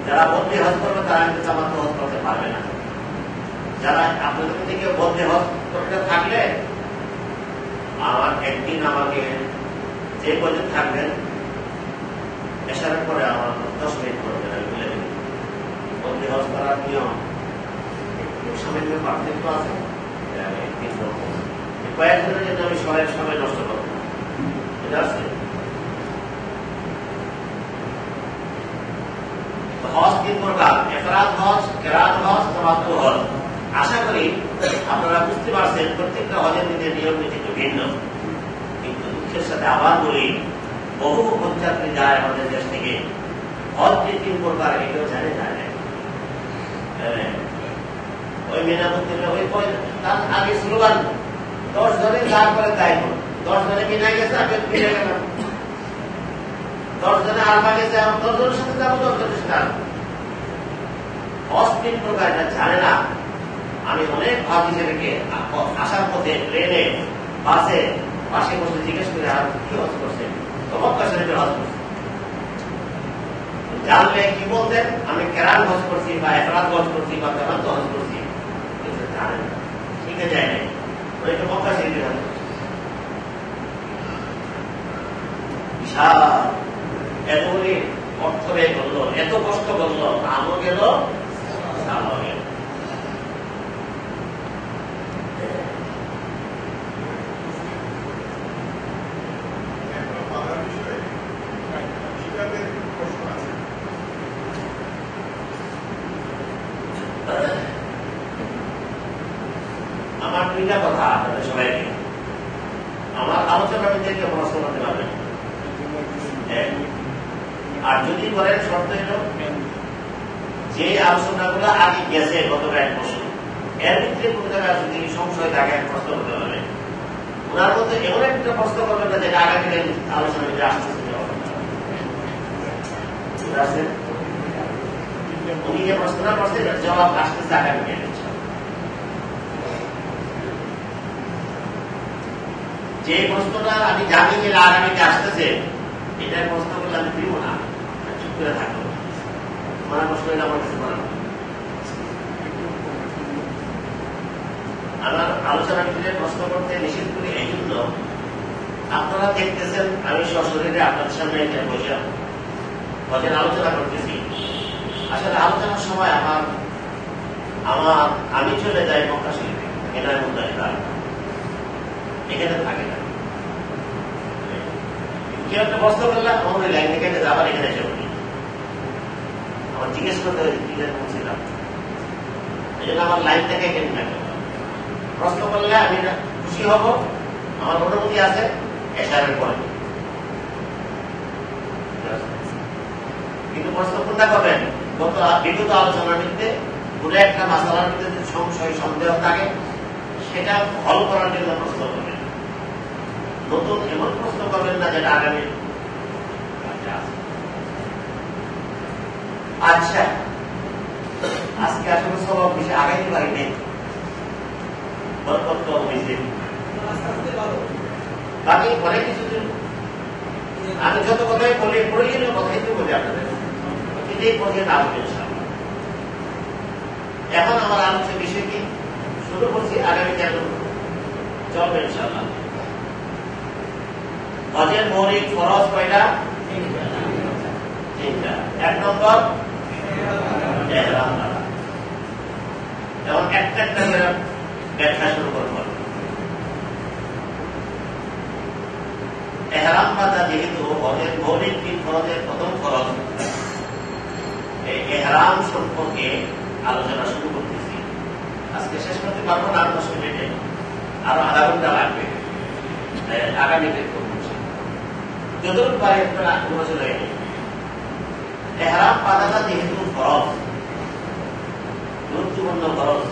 A: যারা বদলি হজ করবে তারা কিন্তু তামাত্তু হজ করতে পারবে না। যারা আপনাদের থেকে বদলি হজ করতে থাকলে আমার একদিন আমাকে যে পর্যন্ত থাকবেন করার নিয়ম একটু সামান্য পার্থক্য আছে। কয়েকজনের জন্য আমি সময় নষ্ট করব, এটা আছে। হজ 3 প্রকার: ইফরাদ হজ, কিরাত হজ, তামাত্তু হজ। আশা করি আপনারা বুঝতে পারছেন প্রত্যেকটা হজের নীতির নিয়ম নীতি একটু ভিন্ন। কিন্তু দুঃখের সাথে আবার বলি, বহু হজযাত্রী যায় আমাদের দেশ থেকে, হজ যে 3 প্রকার এটাও জানে না। ওই মেনাবতীরা ওই তার আগে স্লোগান 10 জনে যার করে তাই 10 জনে মিনা গেছে, আমি মিলে গেলাম। 10 জনে আরবা গেছে, 10 জনের সাথে যাবো, 10 জনের সাথে আসবো। হজ 3 প্রকার এটা জানে না। আমি অনেক হাজি ছেলেকে আসার পথে ট্রেনে বাসে পাশে বসে জিজ্ঞেস করে আর কি হজ করছে, তো মক্কা শরীফের হজ করছে। জানলে কি বলতেন, আমি কেরান হজ করছি বা ইফরাদ হজ করছি বা তামাত্তু হজ করছি, কিন্তু জানেন না, শিখে যায় নাই। ওইটা মক্কা শরীফের হজ করছে। বিশাল এতগুলি অর্থ ব্যয় করলো, এত কষ্ট করলো, আমও গেল, সালাও গেল। আমার 2টা কথা আপনাদের সবাইকে, আমার আলোচনা থেকে প্রশ্ন করতে পারবেন। আর যদি করেন শর্ত হল যে আলোচনাগুলো আগে গেছে গত 1 বছর, এর ভিতরে কোন জায়গায় যদি সংশয় থাকে প্রশ্ন করতে পারবেন। ওনার মধ্যে এমন একটা প্রশ্ন করবেন না যেটা আগামী দিন আলোচনা আসতেছে। উনি যে প্রশ্নটা করছেন এর জবাব আসতেছে আগামী দিন। যে প্রশ্নটা আমি জানি যে আগামীতে আসতেছে, এটার প্রশ্নগুলো আমি দিব না, চুপ করে থাকবো। আমার প্রশ্ন আমার কাছে করা আমার আলোচনার ভিতরে প্রশ্ন করতে নিষেধ করি এই জন্য, আপনারা দেখতেছেন আমি সশরীরে আপনাদের সামনে এটা বসে হজের আলোচনা করতেছি। আসলে আলোচনার সময় আমি চলে যাই মক্কা শরীফে, এনার মধ্যে এখানে থাকে না। কেউ একটা প্রশ্ন করলাম, আমাদের লাইন এখানে যাবার এখানে এসে বলি, আমার জিজ্ঞেস করতে পৌঁছিলাম। এই জন্য আমার লাইন থেকে এখানে থাকে। প্রশ্ন করলে আমি খুশি হব, আমার অনুমতি আছে এশারের পরে। কিন্তু প্রশ্ন কোনটা করবেন, বিগত আলোচনার মধ্যে কোন একটা মাসালার মধ্যে যদি সংশয় সন্দেহ থাকে সেটা হল করার জন্য প্রশ্ন করবেন। নতুন এমন প্রশ্ন করবেন না যেটা আগামী। আচ্ছা, আজকে আসলে সব বেশি আগাইতে পারি নেই, বাকি অনেক কিছু আমি যত কথাই বলি, প্রয়োজনীয় কথাই তো বলি আপনাদের, এটাই পথে না হবে। এখন আমার আলোচনার বিষয় কি শুরু করছি, আগামী কেন চলবে ইনশাআল্লাহ। হজের মৌলিক ফরজ কয়টা? 3টা। 1 নম্বর ইহরাম বাঁধা। এবং একটা করে ব্যাখ্যা শুরু করব। ইহরাম বাঁধা যেহেতু হজের মৌলিক 3 ফরজের প্রথম ফরজ, এই ইহরাম সম্পর্কে আলোচনা শুরু করতেছি। আজকে শেষ করতে পারবো না, 10 মিনিটে, আরো আধা ঘন্টা লাগবে। আগামী যতটুকু পারে আপনারা আলোচনা হয়নি। ইহরাম বাঁধাটা যেহেতু ফরজ, গুরুত্বপূর্ণ ফরজ,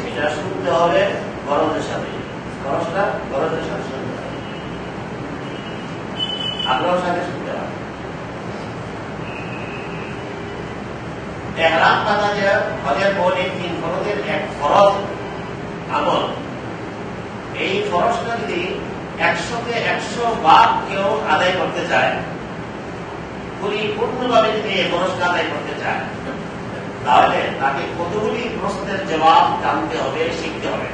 A: এটা শুনতে হবে গরজের সাথে। খরচটা গরজের সাথে শুনতে হবে, আগ্রহের সাথে শুনতে হবে। ইহরাম বাঁধা যে হজের মৌলিক 3 ফরজের এক ফরজ আমল, এই ফরজটা যদি 100তে 100 বার কেউ আদায় করতে চায়, পরিপূর্ণভাবে যদি এই ফরজটা আদায় করতে চায়, তাহলে তাকে কতগুলি প্রশ্নের জবাব জানতে হবে, শিখতে হবে।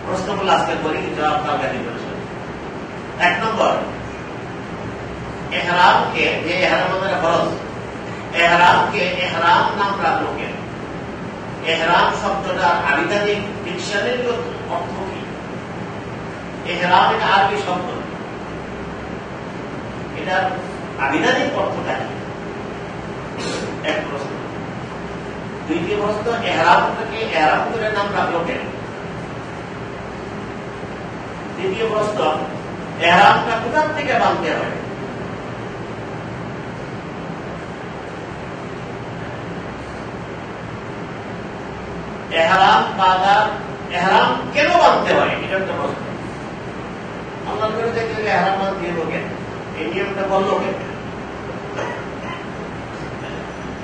A: প্রশ্নগুলো আজকে করি, জবাব কালকে দিতে। 1 নম্বর, এহরামকে যে এহরাম আমাদের ফরজ, এহরামকে এহরাম নাম রাখলো কেন? এহরাম শব্দটার আবিধানিক ডিকশনারি অর্থ কি? এহরাম এটা আরবি শব্দ, এটার আবিধানিক অর্থটা কি? এক প্রশ্ন। দ্বিতীয় প্রশ্ন, এহরামটাকে এহরাম করে নাম রাখলো কেন? তৃতীয় প্রশ্ন, এহরামটা কোথা থেকে বাঁধতে হয়? এহরাম বাঁধার, এহরাম কেন বাঁধতে হয় এটা একটা প্রশ্ন। আল্লাহ করে দেখলে এহরাম বাঁধতে হবে কেন, এই নিয়মটা বললো কেন?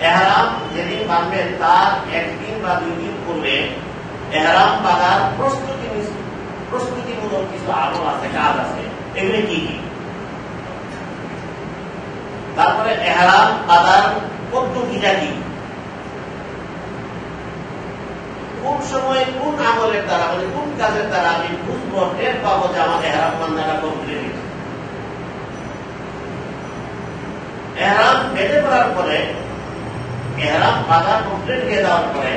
A: এহরাম যেদিন বাঁধবেন তার একদিন বা 2 দিন পূর্বে এহরাম বাঁধার প্রস্তুতিমূলক কিছু আমল আছে, কাজ আছে, এগুলি কি কি? তারপরে এহরাম বাঁধার পদ্ধতিটা কি? কোন সময় কোন আমলের দ্বারা, মানে কোন কাজের দ্বারা আমি বুঝবো, টের পাবো যে আমার এহরাম বাঁধাটা কমপ্লিট হয়েছে? এহরাম বেঁধে পড়ার পরে, এহরাম বাঁধা কমপ্লিট হয়ে যাওয়ার পরে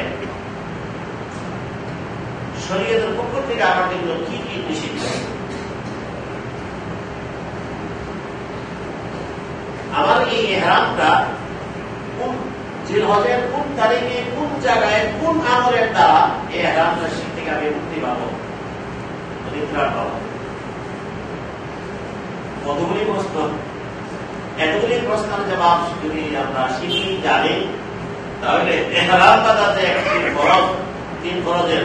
A: শরীয়তের পক্ষ থেকে আমার জন্য কি কি নিষিদ্ধ? আমার এই এহরামটা কোন জিলহজের কোন তারিখে, কোন জায়গায়, কোন আমলের দ্বারা এই এহরামটা শিখ থেকে আমি মুক্তি পাবো, অধিকার পাবো? কতগুলি প্রশ্ন, এতগুলি প্রশ্নের জবাব যদি আমরা শিখি, জানি, তাহলে এহরাম বাঁধাতে একটি ফরজ, 3 ফরজের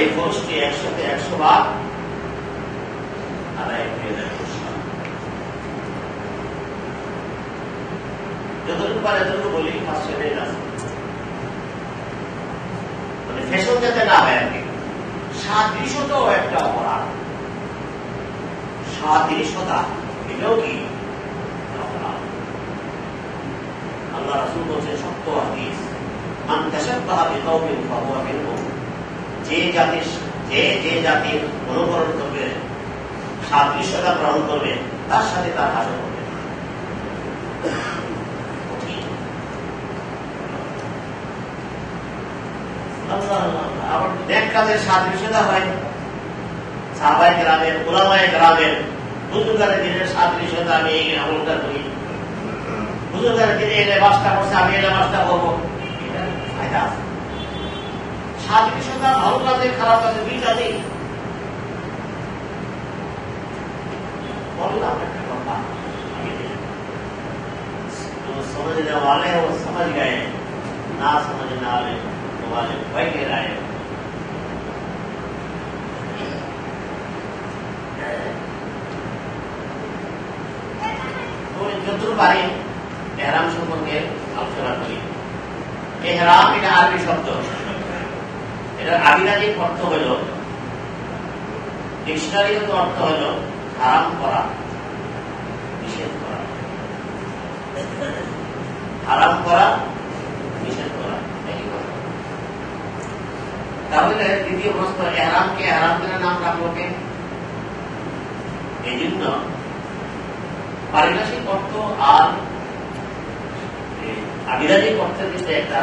A: এই ফরজটি 100 বার আদায় হয়ে যায়। যতটুকু পারে যতটুকু বলি, ফার্স্ট সেভেন আছে, মানে ফ্যাশন যাতে না হয় আর কি। সাদৃশ্যতাও একটা অপরাধ, সাদৃশ্যতা এটাও কি অপরাধ? আল্লাহ রাসূল বলছেন সত্য হাদিস, মান তাশাব্বাহা বিকাওমিন ফাহুয়া মিনহুম, যে জাতির অনুকরণ করবে, সাদৃশ্যতা গ্রহণ করবে, তার সাথে তার হাসর করবে। আবার নেক কাজের সাদৃশ্যতা হয়, সাহাবায়ে কেরামের, উলামায়ে কেরামের, বুজুর্গদের দিনের সাদৃশ্যতা, আমি এই আমলটা করি, বুজুর্গদের দিনে এলে বাসটা করছে, আমি এলে বাসটা করবো, এটা ফায়দা আছে। সাদৃশ্যতা ভালো কাজে খারাপ কাজে দুই কাজেই। বললাম একটা কথা, समझने वाले वो समझ गए, ना समझने वाले बैठे रहे। তো যতটুকু পারি এহরাম সম্পর্কে আলোচনা করি। এহরাম এটা আরবি শব্দ, এটার আবিধানিক অর্থ হল, ডিকশনারিগত অর্থ হল হারাম করা, নিষেধ করা। হারাম করা, নিষেধ করা। তাহলে দ্বিতীয় প্রশ্ন, এহরামকে এহরাম করে নাম রাখলো কে? এই জন্য পারিভাষিক অর্থ আর আবিধানিক অর্থের মধ্যে একটা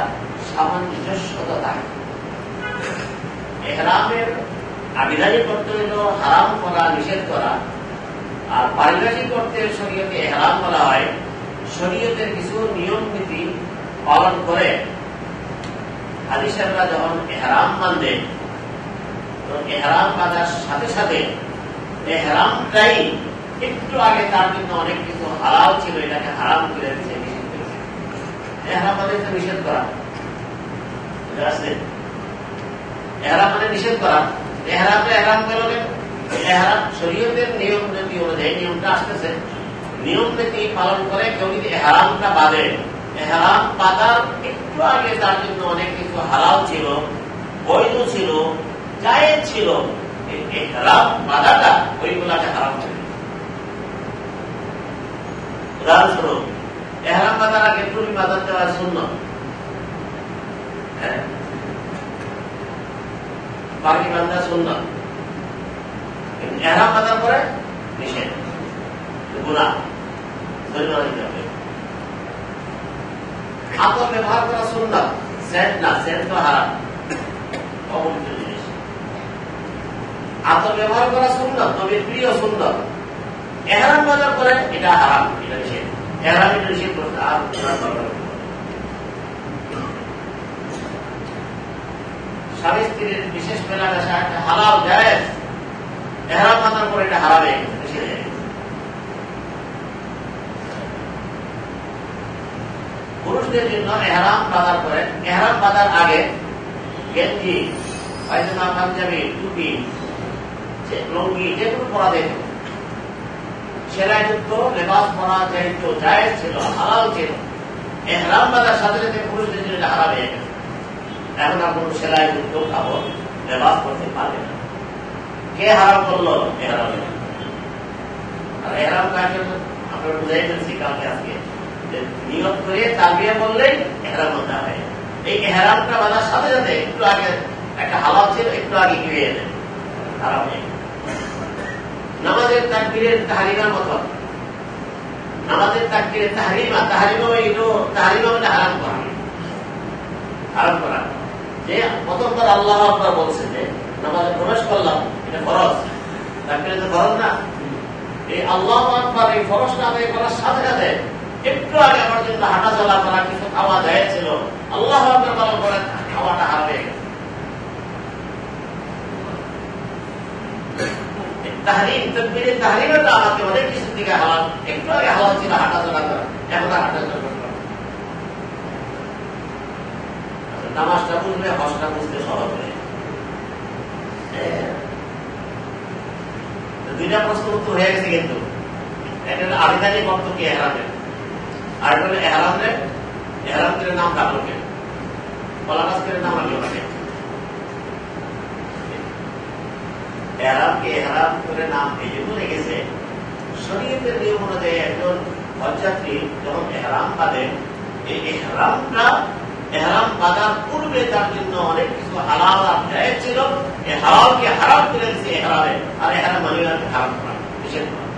A: সামঞ্জস্যতা থাকে। এহরামের আবিধানিক অর্থ হল হারাম করা, নিষেধ করা, আর পারিভাষিক অর্থে শরীয়তে এহরাম করা হয় শরীয়তের কিছু নিয়ম নীতি পালন করে। হাদিসেরা যখন এহরাম বাঁধে, তখন এহরাম বাঁধার সাথে সাথে এহরামটাই একটু আগে তার জন্য অনেক কিছু হালাল ছিল, এটাকে হারাম করে দিচ্ছে, নিষেধ করেছে। এহরাম মানে নিষেধ করা, এহরাম মানে নিষেধ করা। এহরামটা এহরাম গেল, এহরাম শরীয়তের নিয়ম নীতি অনুযায়ী, নিয়মটা আসতেছে, নিয়ম নীতি পালন করে কেউ যদি এহরামটা বাঁধে, এহরাম বাঁধার একটু আগে তার জন্য অনেক কিছু হালাল ছিল, বৈধ ছিল, জায়েজ ছিল, এহরাম বাঁধাটা ওইগুলাকে হারাম ছিল। উদাহরণস্বরূপ, এহরাম বাঁধার আগে টুপি বাঁধা দেওয়া সুন্নাত, বাকি বাঁধা সুন্নাত, এহরাম বাঁধার পরে নিষেধ, গুনাহ। জরিমানা দিতে হবে। আতর ব্যবহার করা সুন্দর, সেন্ট না, সেন্ট তো হারাম, অপবিত্র জিনিস। আতর ব্যবহার করা সুন্দর, তবে প্রিয় সুন্দর। এহরাম বাজার করে এটা হারাম, এটা নিষেধ। এহরাম এটা নিষেধ করতে আর স্বামী স্ত্রীর বিশেষ মেলামেশা একটা হালাল জায়েজ, এহরাম বাজার করে এটা হারামে নিষেধ। পুরুষদের জন্য এহরাম বাজার করেন, এহরাম বাজার আগে গেঞ্জি, পায়জামা, পাঞ্জাবি, টুপি, লুঙ্গি যেগুলো পরা যেত, সেলাইযুক্ত লেবাস পরা যেহেতু জায়েজ ছিল, হালাল ছিল, এহরাম বাজার সাথে সাথে পুরুষদের জন্য হারাম হয়ে গেছে। এখন আর কোনো সেলাইযুক্ত কাপড় লেবাস করতে পারবে না। কে হারাম করলো? এহরাম। আর এহরাম কাজ আমরা বুঝাই ফেলছি কালকে আজকে, নিয়ত করে তালবিয়া বললেই এহরাম হতে হবে। এই এহরামটা বাঁধার সাথে সাথে একটু আগে একটা হালাল ছিল, একটু আগে কি হয়ে যাবে? হারাম হয়ে গেছে। নামাজের তাকবীরের তাহরিমার মতো, নামাজের তাকবীরের তাহরিমা, তাহরিমা মানে হারাম করা, হারাম করা। যে প্রথমবার আল্লাহু আকবার বলছে যে নামাজে প্রবেশ করলাম, এটা ফরজ, তাকবীর তো ফরজ না। এই আল্লাহু আকবার এই ফরজটা আদায় করার সাথে সাথে একটু আগে আমার জন্য হাঁটা চলা করা, কিছু খাওয়া যায় ছিল, আল্লাহু আকবার পালন করেন, খাওয়াটা হারাম হয়ে গেছে। তাহরিম, তাকবীরের তাহরিমটা আমাকে অনেক কিছু দিকে হালাল, একটু আগে হালাল ছিল হাঁটা চলা করা, এখন আর হাঁটা চলা করা। নামাজটা বুঝলে হজটা বুঝতে সহজ হয়ে। দুইটা প্রশ্ন উত্তর হয়ে গেছে, কিন্তু একটা আবিধানিক অর্থ কি এহরামের, আর একটা হলো এহরামের নাম কাপড়কে কলাগাছের নাম আগে ওটাকে এহরামকে এহরাম করে নাম এই জন্য রেখেছে, শরীয়তের নিয়ম অনুযায়ী একজন হজযাত্রী যখন এহরাম বাঁধেন, এই এহরামটা এহরাম বাঁধার পূর্বে তার জন্য অনেক কিছু হালাল আর জায়েজ ছিল, এই হালালকে হারাম করে দিচ্ছে এহরামে, আর এহরাম মানিয়ে হারাম করা নিষেধ করা।